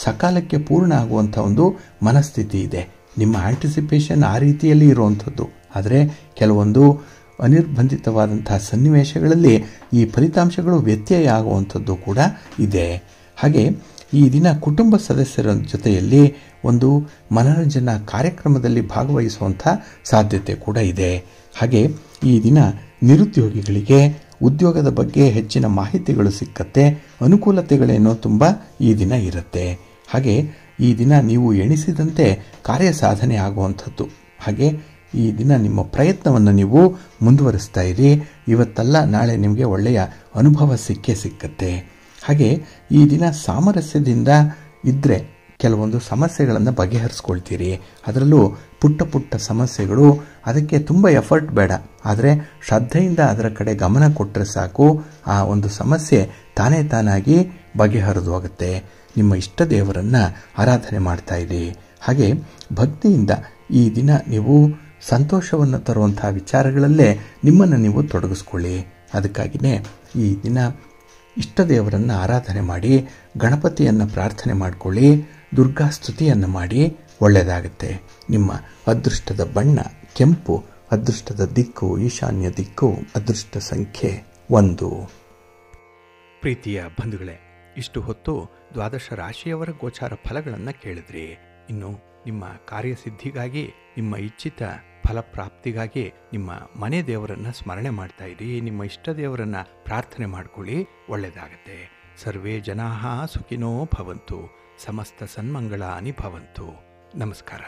ಸಕಾಲಕ್ಕೆ ಪೂರ್ಣ ಆಗುವಂಥ ಒಂದು ಮನಸ್ಥಿತಿ ಇದೆ. ನಿಮ್ಮ ಆಂಟಿಸಿಪೇಷನ್ ಆ ರೀತಿಯಲ್ಲಿ ಇರುವಂಥದ್ದು. ಆದರೆ ಕೆಲವೊಂದು ಅನಿರ್ಬಂಧಿತವಾದಂತಹ ಸನ್ನಿವೇಶಗಳಲ್ಲಿ ಈ ಫಲಿತಾಂಶಗಳು ವ್ಯತ್ಯಯ ಆಗುವಂಥದ್ದು ಕೂಡ ಇದೆ. ಹಾಗೆ ಈ ದಿನ ಕುಟುಂಬ ಸದಸ್ಯರ ಜೊತೆಯಲ್ಲಿ ಒಂದು ಮನರಂಜನಾ ಕಾರ್ಯಕ್ರಮದಲ್ಲಿ ಭಾಗವಹಿಸುವಂಥ ಸಾಧ್ಯತೆ ಕೂಡ ಇದೆ. ಹಾಗೆ ಈ ದಿನ ನಿರುದ್ಯೋಗಿಗಳಿಗೆ ಉದ್ಯೋಗದ ಬಗ್ಗೆ ಹೆಚ್ಚಿನ ಮಾಹಿತಿಗಳು ಸಿಕ್ಕತ್ತೆ. ಅನುಕೂಲತೆಗಳೇನೋ ತುಂಬ ಈ ದಿನ ಇರುತ್ತೆ. ಹಾಗೆ ಈ ದಿನ ನೀವು ಎಣಿಸಿದಂತೆ ಕಾರ್ಯ ಸಾಧನೆ ಆಗುವಂಥದ್ದು. ಹಾಗೆ ಈ ದಿನ ನಿಮ್ಮ ಪ್ರಯತ್ನವನ್ನು ನೀವು ಮುಂದುವರಿಸ್ತಾ ಇರಿ. ಇವತ್ತಲ್ಲ ನಾಳೆ ನಿಮಗೆ ಒಳ್ಳೆಯ ಅನುಭವ ಸಿಕ್ಕೇ ಸಿಕ್ಕತ್ತೆ. ಹಾಗೆ ಈ ದಿನ ಸಾಮರಸ್ಯದಿಂದ ಇದ್ದರೆ ಕೆಲವೊಂದು ಸಮಸ್ಯೆಗಳನ್ನು ಬಗೆಹರಿಸ್ಕೊಳ್ತೀರಿ. ಅದರಲ್ಲೂ ಪುಟ್ಟ ಪುಟ್ಟ ಸಮಸ್ಯೆಗಳು, ಅದಕ್ಕೆ ತುಂಬ ಎಫರ್ಟ್ ಬೇಡ, ಆದರೆ ಶ್ರದ್ಧೆಯಿಂದ ಅದರ ಕಡೆ ಗಮನ ಕೊಟ್ಟರೆ ಸಾಕು, ಆ ಒಂದು ಸಮಸ್ಯೆ ತಾನೇ ತಾನಾಗಿ ಬಗೆಹರಿದು ಹೋಗುತ್ತೆ. ನಿಮ್ಮ ಇಷ್ಟ ದೇವರನ್ನು ಆರಾಧನೆ ಮಾಡ್ತಾ ಇರಿ. ಹಾಗೆ ಭಕ್ತಿಯಿಂದ ಈ ದಿನ ನೀವು ಸಂತೋಷವನ್ನು ತರುವಂತಹ ವಿಚಾರಗಳಲ್ಲೇ ನಿಮ್ಮನ್ನು ನೀವು ತೊಡಗಿಸ್ಕೊಳ್ಳಿ. ಅದಕ್ಕಾಗಿಯೇ ಈ ದಿನ ಇಷ್ಟ ದೇವರನ್ನು ಆರಾಧನೆ ಮಾಡಿ, ಗಣಪತಿಯನ್ನು ಪ್ರಾರ್ಥನೆ ಮಾಡಿಕೊಳ್ಳಿ, ದುರ್ಗಾ ಸ್ತುತಿಯನ್ನು ಮಾಡಿ, ಒಳ್ಳೆಯದಾಗುತ್ತೆ. ನಿಮ್ಮ ಅದೃಷ್ಟದ ಬಣ್ಣ ಕೆಂಪು, ಅದೃಷ್ಟದ ದಿಕ್ಕು ಈಶಾನ್ಯ ದಿಕ್ಕು, ಅದೃಷ್ಟ ಸಂಖ್ಯೆ 1. ಪ್ರೀತಿಯ ಬಂಧುಗಳೇ, ಇಷ್ಟು ಹೊತ್ತು ದ್ವಾದಶ ರಾಶಿಯವರ ಗೋಚಾರ ಫಲಗಳನ್ನು ಕೇಳಿದ್ರಿ. ಇನ್ನು ನಿಮ್ಮ ಕಾರ್ಯಸಿದ್ಧಿಗಾಗಿ, ನಿಮ್ಮ ಇಚ್ಛಿತ ಫಲಪ್ರಾಪ್ತಿಗಾಗಿ ನಿಮ್ಮ ಮನೆ ದೇವರನ್ನ ಸ್ಮರಣೆ ಮಾಡ್ತಾ ಇರಿ. ನಿಮ್ಮ ಇಷ್ಟ ದೇವರನ್ನ ಪ್ರಾರ್ಥನೆ ಮಾಡ್ಕೊಳ್ಳಿ, ಒಳ್ಳೆಯದಾಗತ್ತೆ. ಸರ್ವೇ ಜನಾಃ ಸುಖಿನೋ ಭವಂತು, ಸಮಸ್ತ ಸನ್ಮಂಗಳಾನಿ ಭವಂತು. ನಮಸ್ಕಾರ.